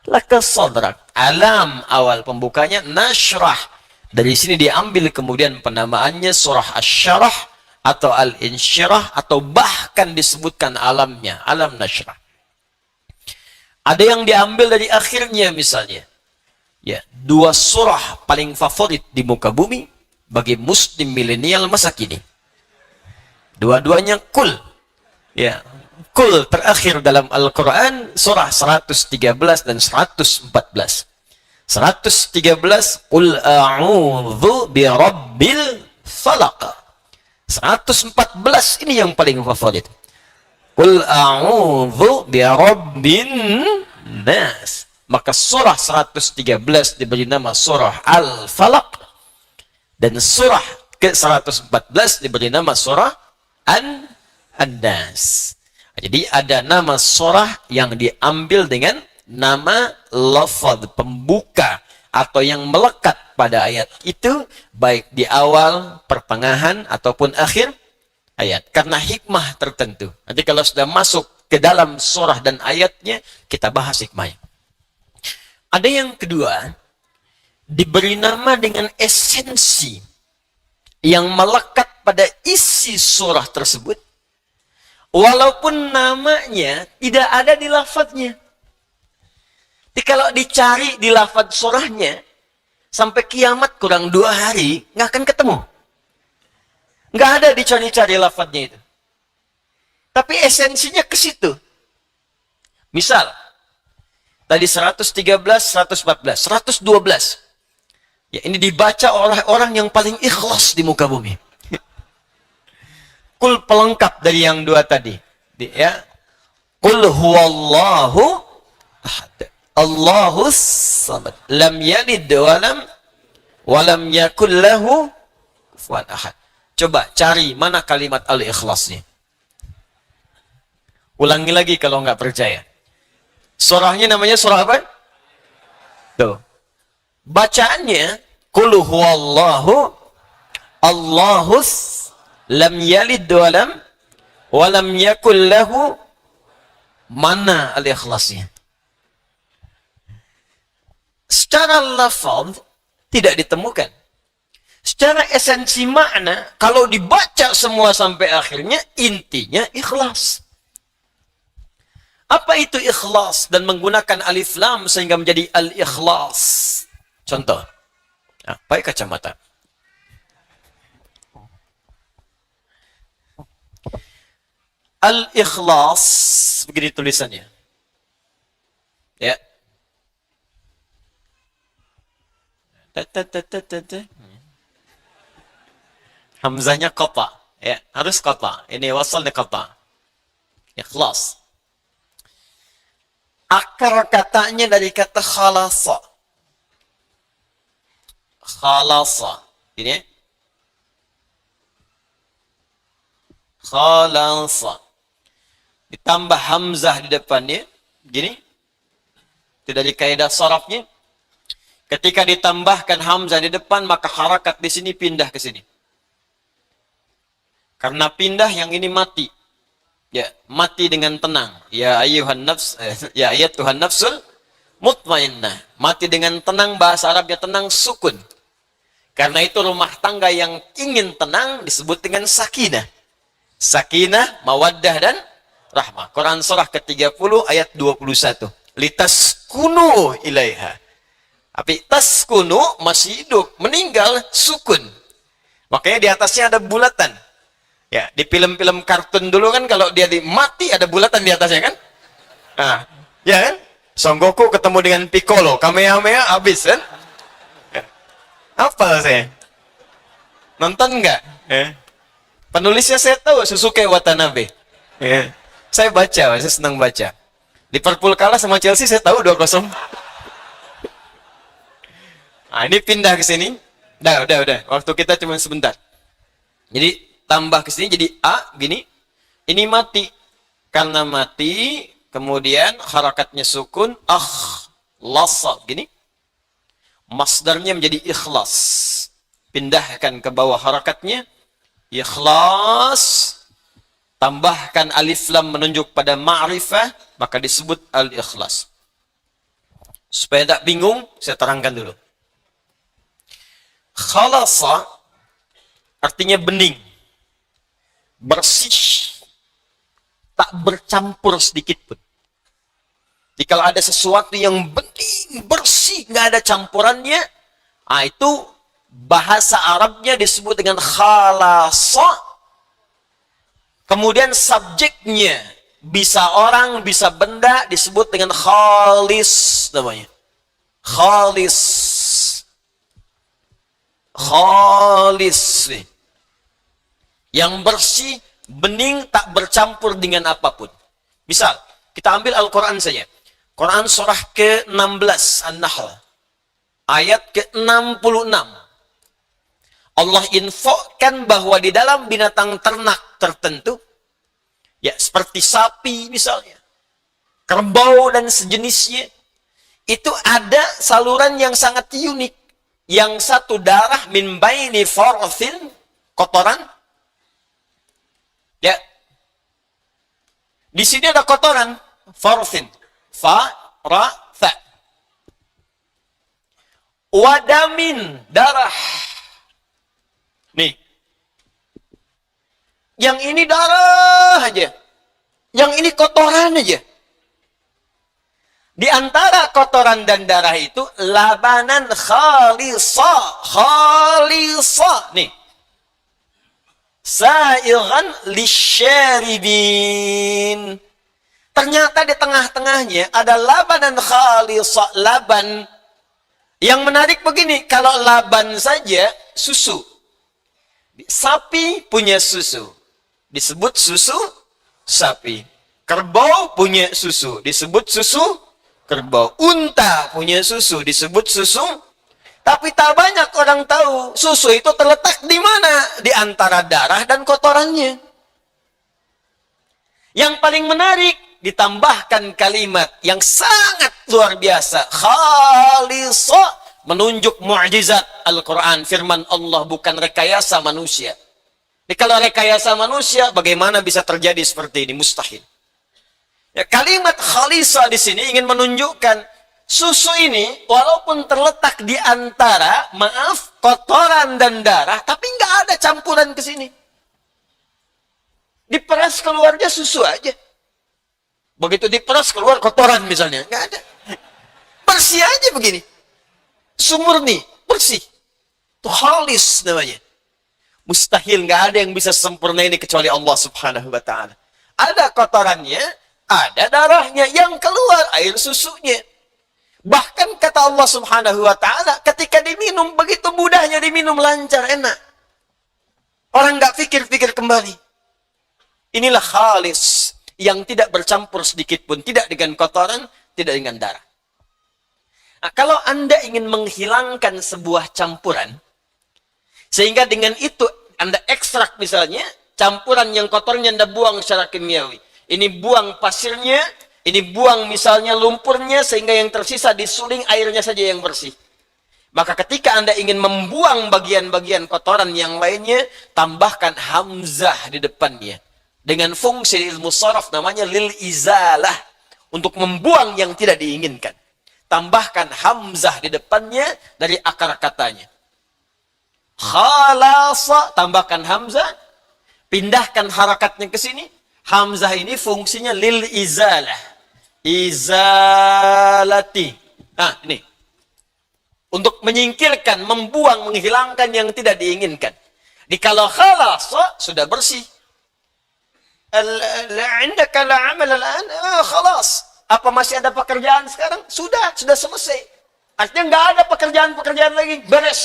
laka sadrak. Alam awal pembukanya, Nashrah. Dari sini diambil kemudian penamaannya surah Asy-Syarah atau Al-Insyirah, atau bahkan disebutkan alamnya, Alam Nashrah. Ada yang diambil dari akhirnya misalnya. Ya, 2 surah paling favorit di muka bumi bagi muslim milenial masa kini. Dua-duanya Qul. Ya, Qul terakhir dalam Al-Quran surah 113 dan 114. 113, Qul a'udzu birabbil falaq. 114 ini yang paling favorit. Qul a'udzu birabbin nas. Maka surah 113 diberi nama surah Al-Falaq, dan surah ke-114 diberi nama surah An-Nas. Jadi ada nama surah yang diambil dengan nama lafaz pembuka atau yang melekat pada ayat itu, baik di awal, pertengahan, ataupun akhir ayat. Karena hikmah tertentu. Nanti kalau sudah masuk ke dalam surah dan ayatnya, kita bahas hikmahnya. Ada yang kedua, diberi nama dengan esensi yang melekat pada isi surah tersebut, walaupun namanya tidak ada di lafadznya. Jadi kalau dicari di lafadz surahnya, sampai kiamat kurang 2 hari, nggak akan ketemu. Nggak ada dicari-cari lafadznya itu. Tapi esensinya ke situ. Misal, tadi 113, 114, 112. Ya, ini dibaca oleh orang yang paling ikhlas di muka bumi. Qul pelengkap dari yang 2 tadi. Ya. Qul huwallahu ahad. Allahus samad. Lam yalid wa lam yakul lahu kufuwan ahad. Coba cari mana kalimat al-ikhlasnya. Ulangi lagi kalau nggak percaya. Surahnya namanya surah apa? Tuh. Bacaannya, Qul huwallahu Allahus lam yalid wa lam yakul lahu, mana al-ikhlasnya? Secara lafaz tidak ditemukan. Secara esensi makna, kalau dibaca semua sampai akhirnya, intinya ikhlas. Apa itu ikhlas? Dan menggunakan alif lam sehingga menjadi al-ikhlas. Contoh. Nah, pakai kacamata. Al-ikhlas, begini tulisannya. Ya. Hamzahnya qata, ya, harus qata. Ini wasalnya qata. Ikhlas. Akar katanya dari kata khalasa. Khalasa. Ini. Khalasa. ditambah hamzah di depannya, gini. Itu dari kaidah sharafnya. Ketika ditambahkan hamzah di depan, maka harakat di sini pindah ke sini. Karena pindah, yang ini mati. Ya, mati dengan tenang. Ya ayuhan nafs, ya ayat Tuhan nafsul mutmainnah. Mati dengan tenang, bahasa Arabnya tenang, sukun. Karena itu rumah tangga yang ingin tenang disebut dengan sakinah. Sakinah, mawaddah, dan rahmah. Quran surah ke-30 ayat 21. Litaskunu ilaiha. Tapi taskunu masih hidup, meninggal sukun. Makanya di atasnya ada bulatan. Ya, di film-film kartun dulu kan kalau dia mati ada bulatan di atasnya kan? Nah, ya kan? Son Goku ketemu dengan Piccolo, Kamehameha habis kan? Ya. Apa saya? Nonton nggak? Ya. Penulisnya saya tahu, Susuke Watanabe. Ya. Saya baca, saya senang baca. Liverpool kalah sama Chelsea, saya tahu 2-0. Nah, ini pindah ke sini. Udah. Waktu kita cuma sebentar. Jadi tambah ke sini jadi a gini. Ini mati. Karena mati, kemudian harakatnya sukun, lasa gini. Masdarnya menjadi ikhlas. Pindahkan ke bawah harakatnya, ikhlas. Tambahkan alif lam menunjuk pada ma'rifah, maka disebut al-ikhlas. Supaya tak bingung, saya terangkan dulu. Khalasa artinya bening, bersih, tak bercampur sedikit pun. Jadi kalau ada sesuatu yang bening, bersih, nggak ada campurannya, itu bahasa Arabnya disebut dengan khalasa. Kemudian subjeknya bisa orang, bisa benda, disebut dengan khalis namanya. Khalis. Khalis. Yang bersih, bening, tak bercampur dengan apapun. Misal, kita ambil Al-Quran saja. Quran surah ke-16, An-Nahl. Ayat ke-66. Allah infokan bahwa di dalam binatang ternak tertentu, ya seperti sapi misalnya, kerbau dan sejenisnya, itu ada saluran yang sangat unik. Yang satu darah min baini farthin, kotoran. Ya. Di sini ada kotoran, farthin. Fa, ra, tha. Wadamin, darah. Nih. Yang ini darah aja. Yang ini kotoran aja. Di antara kotoran dan darah itu labanan khalisa, khalisa. Nih. Sa'igan lisyaribin. Ternyata di tengah-tengahnya ada labanan khalisa, laban. Yang menarik begini, kalau laban saja susu. Sapi punya susu, disebut susu sapi. Kerbau punya susu, disebut susu kerbau. Unta punya susu, disebut susu. Tapi tak banyak orang tahu susu itu terletak di mana? Di antara darah dan kotorannya. Yang paling menarik, ditambahkan kalimat yang sangat luar biasa. Khalisa, menunjuk mu'jizat Al-Quran. Firman Allah, bukan rekayasa manusia. Jadi kalau rekayasa manusia, bagaimana bisa terjadi seperti ini? Mustahil. Ya, kalimat khalisa di sini ingin menunjukkan susu ini walaupun terletak di antara, kotoran dan darah, tapi nggak ada campuran ke sini. Diperas keluarnya susu aja. Begitu diperas keluar kotoran misalnya, nggak ada. Bersih aja begini. Sumurni, bersih. Itu khalis namanya. Mustahil, nggak ada yang bisa sempurna ini kecuali Allah Subhanahu wa ta'ala. Ada kotorannya, ada darahnya, yang keluar air susunya. Bahkan kata Allah Subhanahu wa ta'ala, ketika diminum, begitu mudahnya diminum, lancar, enak. Orang nggak pikir-pikir kembali. Inilah khalis, yang tidak bercampur sedikit pun, tidak dengan kotoran, tidak dengan darah. Nah, kalau Anda ingin menghilangkan sebuah campuran, sehingga dengan itu Anda ekstrak misalnya, campuran yang kotornya Anda buang secara kimiawi. ini buang pasirnya, ini buang misalnya lumpurnya, sehingga yang tersisa disuling airnya saja yang bersih. Maka ketika Anda ingin membuang bagian-bagian kotoran yang lainnya, tambahkan hamzah di depannya. Dengan fungsi ilmu sharaf namanya lil izalah. Untuk membuang yang tidak diinginkan. Tambahkan hamzah di depannya dari akar katanya. Khalasa, tambahkan hamzah. Pindahkan harakatnya ke sini. Hamzah ini fungsinya lil izalah. Izalati. Nah, ini. Untuk menyingkirkan, membuang, menghilangkan yang tidak diinginkan. Kalau khalasa, sudah bersih. Indaka la'amal al'an, khalas. Apa masih ada pekerjaan sekarang? Sudah selesai. Artinya nggak ada pekerjaan lagi. Beres.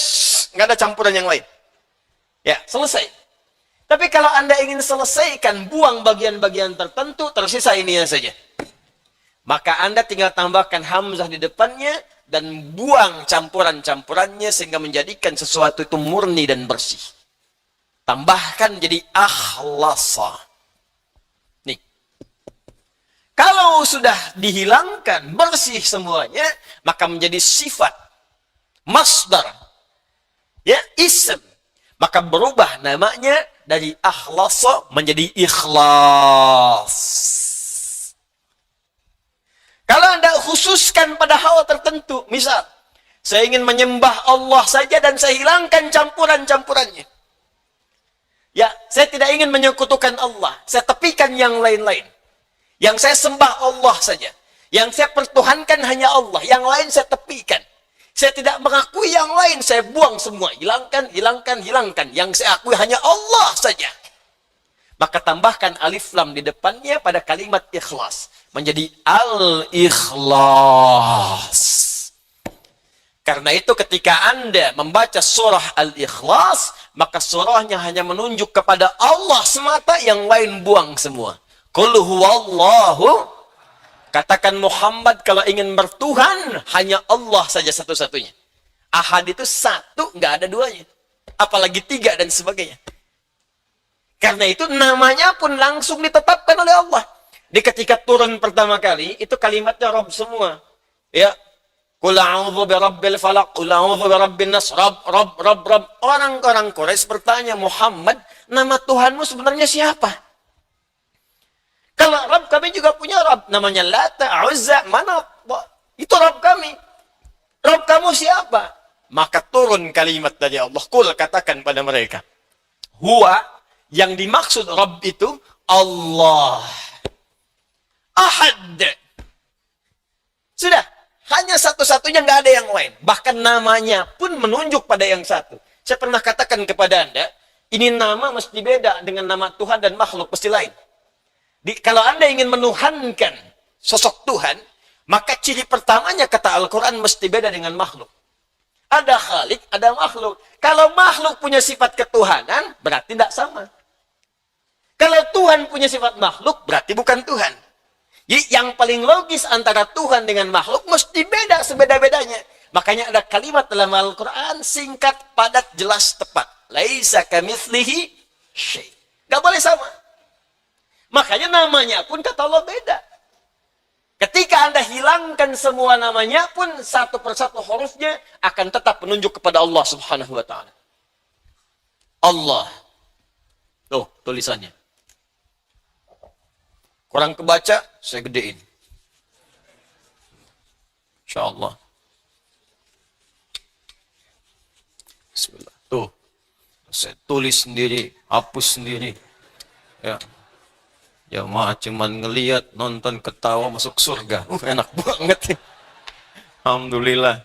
Nggak ada campuran yang lain. Ya, selesai. Tapi kalau Anda ingin selesaikan, buang bagian-bagian tertentu, tersisa ininya saja. Maka Anda tinggal tambahkan hamzah di depannya, dan buang campuran-campurannya sehingga menjadikan sesuatu itu murni dan bersih. Tambahkan jadi akhlasa. Nih. Kalau sudah dihilangkan, bersih semuanya, maka menjadi sifat. Masdar. Ya, ism. Maka berubah namanya dari akhlasa menjadi ikhlas. Kalau Anda khususkan pada hal tertentu, misal, saya ingin menyembah Allah saja dan saya hilangkan campuran-campurannya. Ya, saya tidak ingin menyekutukan Allah. Saya tepikan yang lain-lain. Yang saya sembah Allah saja. Yang saya pertuhankan hanya Allah. Yang lain saya tepikan. Saya tidak mengakui yang lain, saya buang semua. Hilangkan. Yang saya akui hanya Allah saja. Maka tambahkan alif lam di depannya pada kalimat ikhlas. Menjadi al-ikhlas. Karena itu ketika Anda membaca surah al-ikhlas, maka surahnya hanya menunjuk kepada Allah semata, yang lain buang semua. Qul huwallahu. Katakan Muhammad kalau ingin bertuhan, hanya Allah saja satu-satunya. Ahad itu satu, nggak ada duanya. Apalagi tiga dan sebagainya. Karena itu namanya pun langsung ditetapkan oleh Allah. Di ketika turun pertama kali, itu kalimatnya Rabb semua. Ya. Qul a'udzu birabbil falaq, qul a'udzu birabbin nas, Rabb. Orang-orang Quraisy bertanya, Muhammad, nama Tuhanmu sebenarnya siapa? Kalau Rabb, kami juga punya Rabb. Namanya Lata, Uzza, Manat. Itu Rabb kami. Rabb kamu siapa? Maka turun kalimat dari Allah. Qul, katakan pada mereka. Huwa, yang dimaksud Rabb itu, Allah. Ahad. Sudah. Hanya satu-satunya, nggak ada yang lain. Bahkan namanya pun menunjuk pada yang satu. Saya pernah katakan kepada Anda, ini nama mesti beda dengan nama Tuhan dan makhluk, mesti lain. Kalau Anda ingin menuhankan sosok Tuhan, maka ciri pertamanya kata Al-Quran mesti beda dengan makhluk. Ada khalik, ada makhluk. Kalau makhluk punya sifat ketuhanan, berarti tidak sama. Kalau Tuhan punya sifat makhluk, berarti bukan Tuhan. Jadi yang paling logis antara Tuhan dengan makhluk mesti beda sebeda-bedanya. Makanya ada kalimat dalam Al-Quran singkat, padat, jelas, tepat. Laisa kamitslihi syai'. Gak boleh sama. Makanya namanya pun kata Allah beda. Ketika Anda hilangkan semua namanya pun, satu persatu hurufnya akan tetap menunjuk kepada Allah Subhanahu wa ta'ala. Allah. Tuh tulisannya. Kurang kebaca, saya gedein. InsyaAllah. Bismillah. Tuh. Saya tulis sendiri, hapus sendiri. Ya. Jamaah cuman ngelihat, nonton, ketawa, masuk surga. Enak banget. Alhamdulillah.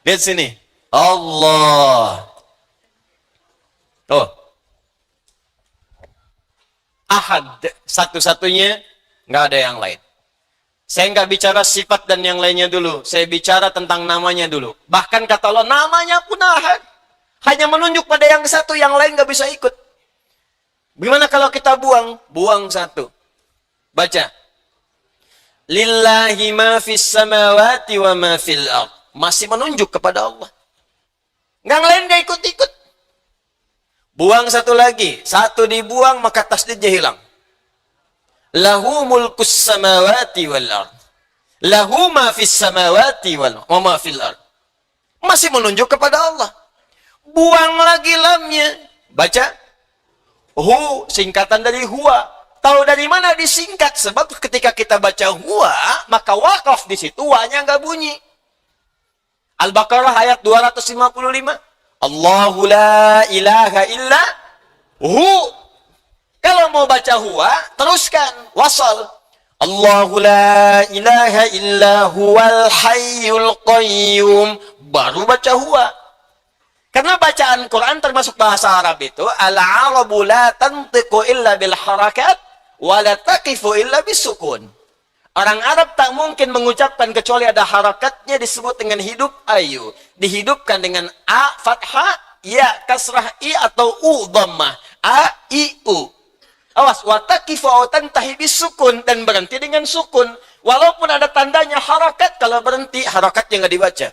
Lihat sini. Allah. Tuh. Ahad, satu-satunya, nggak ada yang lain. Saya nggak bicara sifat dan yang lainnya dulu. Saya bicara tentang namanya dulu. Bahkan kata Allah, namanya pun ahad. Hanya menunjuk pada yang satu, yang lain nggak bisa ikut. Gimana kalau kita buang? Buang satu. Baca. Lillahi ma fis samawati wa ma fil ard. Masih menunjuk kepada Allah. Nggak lain nggak ikut-ikut. Buang satu lagi. Satu dibuang, maka tasdidnya hilang. lahu mulkus samawati wal ard. Lahu ma fis samawati wa ma fil ard. Masih menunjuk kepada Allah. Buang lagi lamnya. Baca hu, singkatan dari huwa. Tahu dari mana disingkat? Sebab ketika kita baca huwa, maka wakaf di situ wa-nya nggak bunyi. Al-Baqarah ayat 255. Allahu la ilaha illa hu. Kalau mau baca huwa, teruskan wasal. Allahu la ilaha illa huwal hayyul qayyum. Baru baca huwa. Karena bacaan Quran termasuk bahasa Arab itu, al-arabu la tantiqu illa bil harakat wa la taqifu illa bisukun. Orang Arab tak mungkin mengucapkan kecuali ada harakatnya, disebut dengan hidup ayu. Dihidupkan dengan a fathah, ya kasrah i atau u dhammah. A i u. Awas, wa taqifu au tantahi bisukun, dan berhenti dengan sukun. Walaupun ada tandanya harakat, kalau berhenti harakatnya nggak dibaca.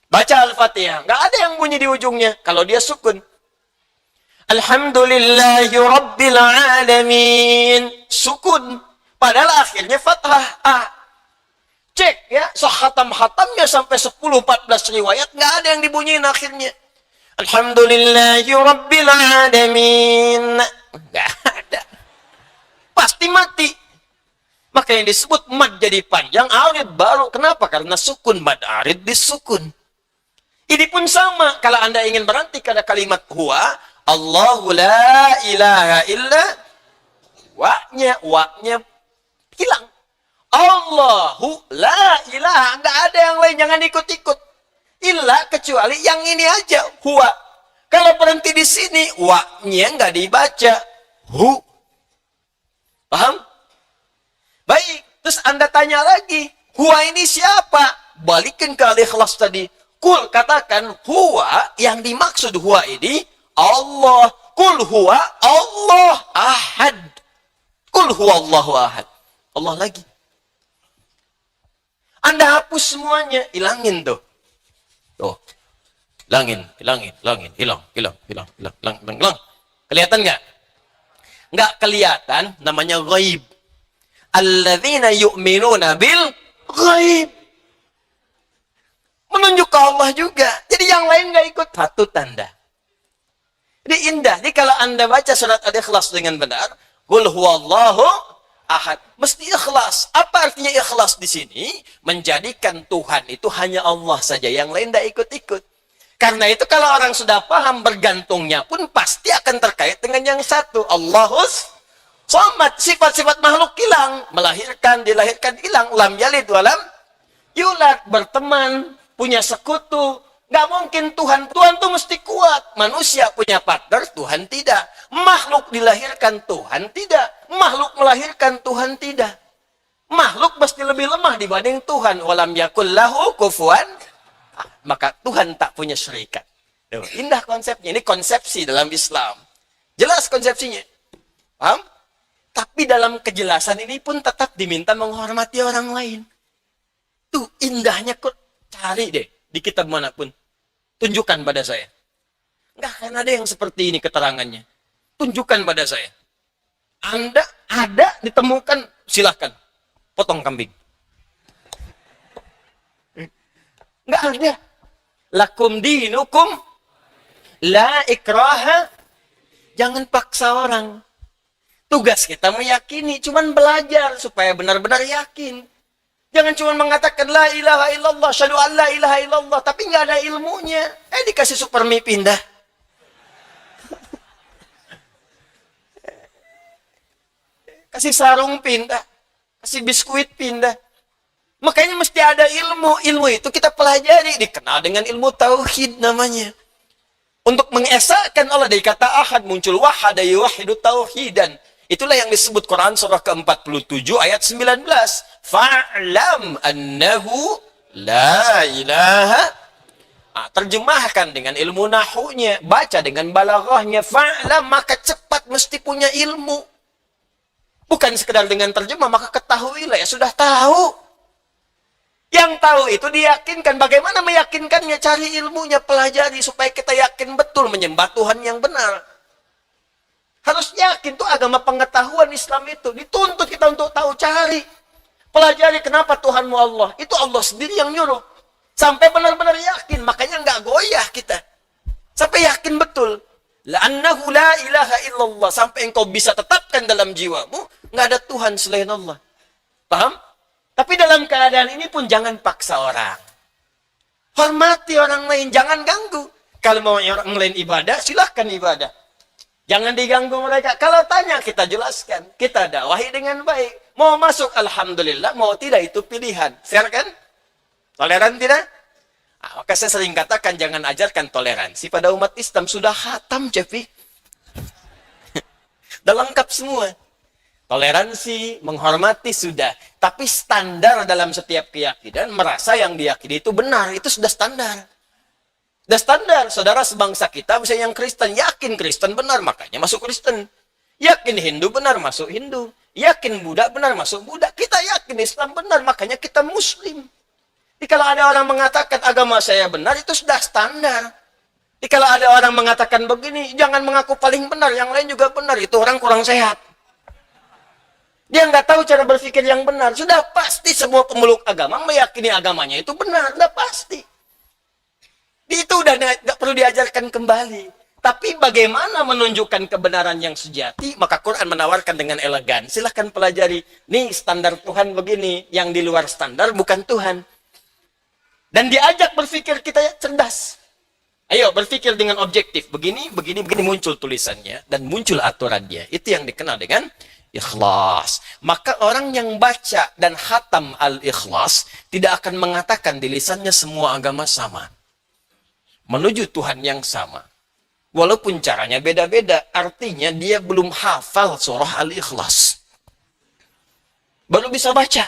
Baca Al-Fatihah, nggak ada yang bunyi di ujungnya kalau dia sukun. Alhamdulillahi Rabbil Alamin. Sukun. Padahal akhirnya fathah. Cek ya, sehatam-hatamnya sampai 10-14 riwayat, nggak ada yang dibunyiin akhirnya. Alhamdulillahi Rabbil Alamin. Nggak ada. Pasti mati. Maka yang disebut mad jadi panjang, arid baru. Kenapa? Karena sukun, mad arid disukun. Ini pun sama. Kalau Anda ingin berhenti pada kalimat huwa, Allahu la ilaha illa, wa-nya hilang. Allahu la ilaha, nggak ada yang lain, jangan ikut-ikut. Illa, kecuali yang ini aja, huwa. Kalau berhenti di sini, wa-nya nggak dibaca. Hu. Paham? Baik, terus Anda tanya lagi, huwa ini siapa? Balikin ke al-Ikhlas tadi. Kul, katakan huwa, yang dimaksud huwa ini Allah. Kul huwa Allah ahad. Kul huwa Allahu ahad. Allah lagi. Anda hapus semuanya, hilangin tuh. Tuh. Hilangin. Hilang. Kelihatan nggak? Nggak kelihatan, namanya ghaib. Alladzina yu'minuna bil ghaib. Menunjuk ke Allah juga. Jadi yang lain nggak ikut. Satu tanda. Jadi indah. Jadi kalau Anda baca surat Al-Ikhlas dengan benar, Qul huwallahu ahad. Mesti ikhlas. Apa artinya ikhlas di sini? Menjadikan Tuhan itu hanya Allah saja. Yang lain nggak ikut-ikut. Karena itu kalau orang sudah paham, bergantungnya pun pasti akan terkait dengan yang satu. Allahus somad. Sifat-sifat makhluk hilang. Melahirkan, dilahirkan, hilang. Lam yalid walam yulad. Berteman, punya sekutu. Nggak mungkin Tuhan. Tuhan tuh mesti kuat. Manusia punya partner, Tuhan tidak. Makhluk dilahirkan, Tuhan tidak. Makhluk melahirkan, Tuhan tidak. Makhluk mesti lebih lemah dibanding Tuhan. Walam yakul lahu kufuwan. Maka Tuhan tak punya syarikat. Indah konsepnya. Ini konsepsi dalam Islam. Jelas konsepsinya. Paham? Tapi dalam kejelasan ini pun tetap diminta menghormati orang lain. Tuh indahnya kok. Cari deh di kitab manapun. Tunjukkan pada saya. Nggak akan ada yang seperti ini keterangannya. Tunjukkan pada saya. Anda ada ditemukan, silahkan. Potong kambing. Nggak ada. Lakum dinukum la ikraha. Jangan paksa orang. Tugas kita meyakini, cuman belajar supaya benar-benar yakin. Jangan cuma mengatakan la ilaha illallah, syahadu an la ilaha illallah, tapi nggak ada ilmunya. Dikasih super mie pindah. Kasih sarung pindah. Kasih biskuit pindah. Makanya mesti ada ilmu. Ilmu itu kita pelajari. Dikenal dengan ilmu tauhid namanya. Untuk mengesahkan Allah dari kata ahad muncul wahada yuwahidu tauhidan. Itulah yang disebut Quran surah ke-47 ayat 19. Fa'lam annahu la ilaha. Terjemahkan dengan ilmu nahunya. Baca dengan balaghahnya. Fa'lam, maka cepat mesti punya ilmu. Bukan sekedar dengan terjemah, maka ketahuilah. Ya sudah tahu. Yang tahu itu diyakinkan. Bagaimana meyakinkannya? Cari ilmunya, pelajari supaya kita yakin betul menyembah Tuhan yang benar. Harus yakin tuh agama pengetahuan Islam itu. Dituntut kita untuk tahu, cari. Pelajari kenapa Tuhanmu Allah. Itu Allah sendiri yang nyuruh. Sampai benar-benar yakin. Makanya nggak goyah kita. Sampai yakin betul. La'annahu la ilaha illallah. Sampai engkau bisa tetapkan dalam jiwamu. Nggak ada Tuhan selain Allah. Paham? Tapi dalam keadaan ini pun jangan paksa orang. Hormati orang lain. Jangan ganggu. Kalau mau orang lain ibadah, silahkan ibadah. Jangan diganggu mereka. Kalau tanya, kita jelaskan. Kita dakwahi dengan baik. Mau masuk, alhamdulillah. Mau tidak, itu pilihan. Fair kan? Toleran tidak? Nah, maka saya sering katakan, jangan ajarkan toleransi pada umat Islam. Sudah khatam, Cepi. Sudah lengkap semua. Toleransi, menghormati sudah. Tapi standar dalam setiap keyakinan, merasa yang diyakini itu benar. Itu sudah standar. Sudah standar. Saudara sebangsa kita, misalnya yang Kristen, yakin Kristen benar, makanya masuk Kristen. Yakin Hindu benar, masuk Hindu. Yakin Buddha benar, masuk Buddha. Kita yakin Islam benar, makanya kita Muslim. Jadi kalau ada orang mengatakan agama saya benar, itu sudah standar. Jadi kalau ada orang mengatakan begini, jangan mengaku paling benar, yang lain juga benar. Itu orang kurang sehat. Dia nggak tahu cara berpikir yang benar. Sudah pasti semua pemeluk agama meyakini agamanya itu benar. Sudah pasti. Itu udah nggak perlu diajarkan kembali. Tapi bagaimana menunjukkan kebenaran yang sejati? Maka Quran menawarkan dengan elegan. Silahkan pelajari. Nih standar Tuhan begini. Yang di luar standar bukan Tuhan. Dan diajak berpikir kita cerdas. Ayo berpikir dengan objektif. Begini, begini, begini muncul tulisannya. Dan muncul aturannya. Itu yang dikenal dengan ikhlas. Maka orang yang baca dan khatam al-ikhlas tidak akan mengatakan di lisannya semua agama sama. Menuju Tuhan yang sama. Walaupun caranya beda-beda, artinya dia belum hafal surah Al-Ikhlas. Baru bisa baca.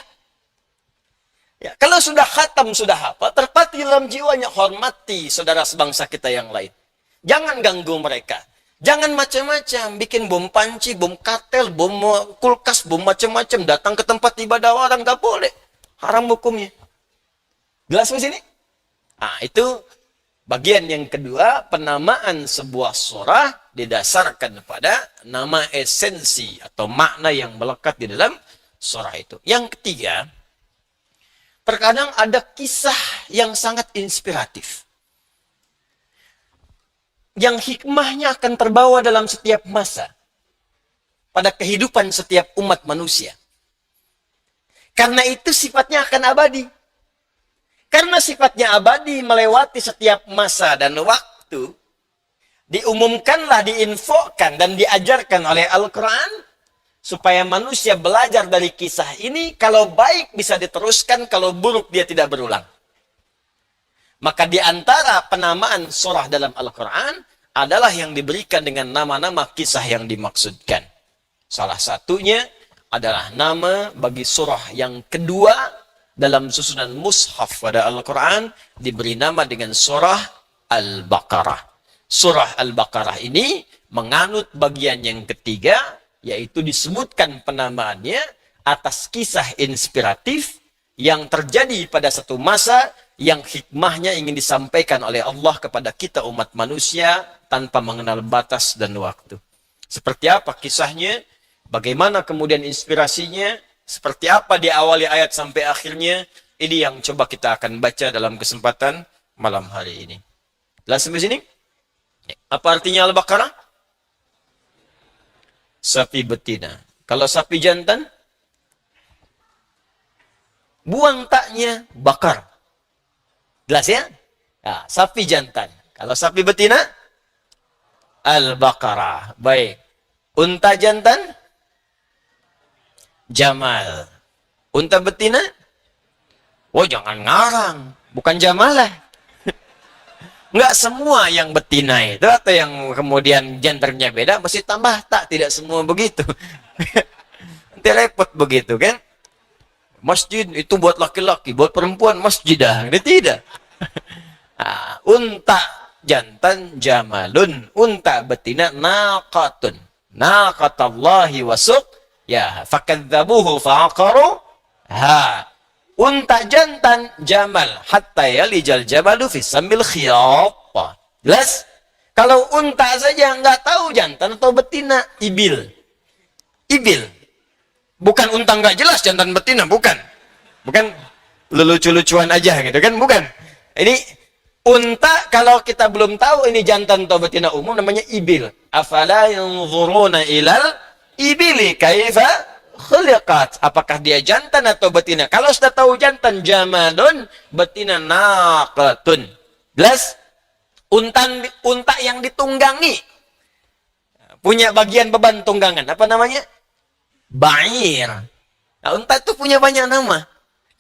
Ya, kalau sudah khatam, sudah hafal, terpati dalam jiwanya, hormati saudara sebangsa kita yang lain. Jangan ganggu mereka. Jangan macam-macam, bikin bom panci, bom kartel, bom kulkas, bom macam-macam, datang ke tempat ibadah orang, nggak boleh. Haram hukumnya. Jelas di sini? Nah, itu bagian yang kedua, penamaan sebuah surah didasarkan pada nama esensi atau makna yang melekat di dalam surah itu. Yang ketiga, terkadang ada kisah yang sangat inspiratif. Yang hikmahnya akan terbawa dalam setiap masa. Pada kehidupan setiap umat manusia. Karena itu sifatnya akan abadi. Karena sifatnya abadi melewati setiap masa dan waktu, diumumkanlah, diinfokan, dan diajarkan oleh Al-Quran, supaya manusia belajar dari kisah ini, kalau baik bisa diteruskan, kalau buruk dia tidak berulang. Maka di antara penamaan surah dalam Al-Quran, adalah yang diberikan dengan nama-nama kisah yang dimaksudkan. Salah satunya adalah nama bagi surah yang kedua, dalam susunan mushaf pada Al-Quran diberi nama dengan surah Al-Baqarah. Surah Al-Baqarah ini menganut bagian yang ketiga, yaitu disebutkan penamaannya atas kisah inspiratif yang terjadi pada satu masa yang hikmahnya ingin disampaikan oleh Allah kepada kita umat manusia tanpa mengenal batas dan waktu. Seperti apa kisahnya? Bagaimana kemudian inspirasinya? Seperti apa di awali ayat sampai akhirnya? Ini yang coba kita akan baca dalam kesempatan malam hari ini. Jelas sampai sini? Apa artinya Al-Baqarah? Sapi betina. Kalau sapi jantan? Buang taknya, bakar. Jelas ya? Nah, sapi jantan. Kalau sapi betina? Al-Baqarah. Baik. Unta jantan? Jamal. Unta betina? Oh, jangan ngarang. Bukan Jamalah. Enggak semua yang betina itu atau yang kemudian gendernya beda mesti tambah tak. Tidak semua begitu. Nanti repot begitu kan? Masjid itu buat laki-laki, buat perempuan masjidah. Ini tidak. Nah, unta jantan jamalun. Unta betina naqatun. Naqatallahi wasuk. Ya, fakadzabuhu fa'aqaru. Ha. Unta jantan jamal hatta yalijal jamalu fi samil khiyat. Jelas? Kalau unta saja nggak tahu jantan atau betina, ibil. Ibil. Bukan unta nggak jelas jantan betina, bukan. Bukan lelucu-lucuan aja gitu kan, bukan. Ini unta kalau kita belum tahu ini jantan atau betina umum namanya ibil. Afala yanzuruna ilal ibili kaifa khuliqat. Apakah dia jantan atau betina? Kalau sudah tahu jantan jamalun, betina naqatun. Jelas? Unta yang ditunggangi punya bagian beban tunggangan. Apa namanya? Ba'ir. Nah, unta itu punya banyak nama.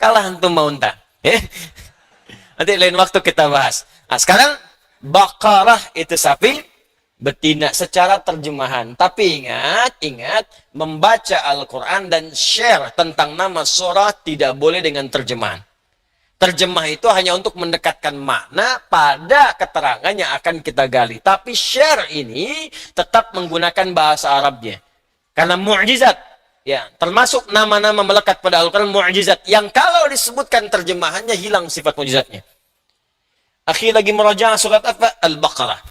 Kalah antum mau unta. Nanti lain waktu kita bahas. Nah, sekarang Baqarah itu sapi, betina secara terjemahan. Tapi ingat, membaca Al-Quran dan share tentang nama surah tidak boleh dengan terjemahan. Terjemah itu hanya untuk mendekatkan makna pada keterangan yang akan kita gali. Tapi share ini tetap menggunakan bahasa Arabnya. Karena mu'jizat. Ya, termasuk nama-nama melekat pada Al-Quran mu'jizat. Yang kalau disebutkan terjemahannya hilang sifat mu'jizatnya. Akhi lagi merajaah surat apa? Al-Baqarah.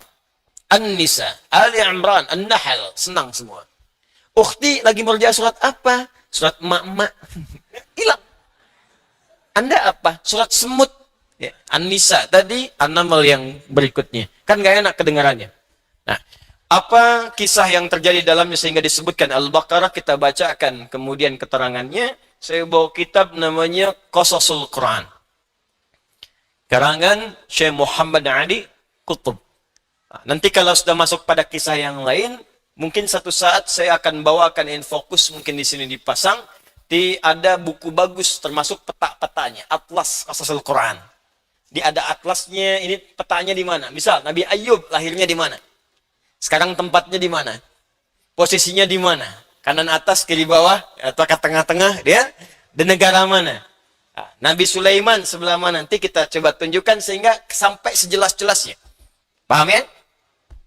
An-Nisa, Ali Imran, An-Nahl. Senang semua. Ukhti lagi merajaah surat apa? Surat emak-emak. Hilang. Anda apa? Surat semut. Ya. An-Nisa tadi, An-Naml yang berikutnya. Kan gak enak kedengarannya. Nah, apa kisah yang terjadi dalamnya sehingga disebutkan Al-Baqarah kita bacakan. Kemudian keterangannya, saya bawa kitab namanya Qasasul Quran. Karangan Syekh Muhammad Ali Qutb. Nah, nanti kalau sudah masuk pada kisah yang lain, mungkin satu saat saya akan bawakan infokus, mungkin di sini dipasang. Ada buku bagus termasuk peta-petanya, Atlas Qasasul Quran. Ada atlasnya, ini petanya di mana? Misal Nabi Ayub lahirnya di mana? Sekarang tempatnya di mana? Posisinya di mana? Kanan atas, kiri bawah, atau ke tengah-tengah dia? Dan negara mana? Nabi Sulaiman sebelah mana? Nanti kita coba tunjukkan sehingga sampai sejelas-jelasnya. Paham ya?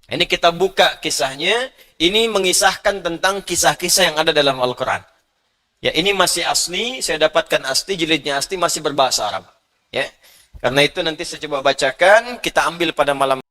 Ini kita buka kisahnya. Ini mengisahkan tentang kisah-kisah yang ada dalam Al-Quran. Ya, ini masih asli, saya dapatkan asli, jilidnya asli, masih berbahasa Arab. Ya. Karena itu nanti saya coba bacakan, kita ambil pada malam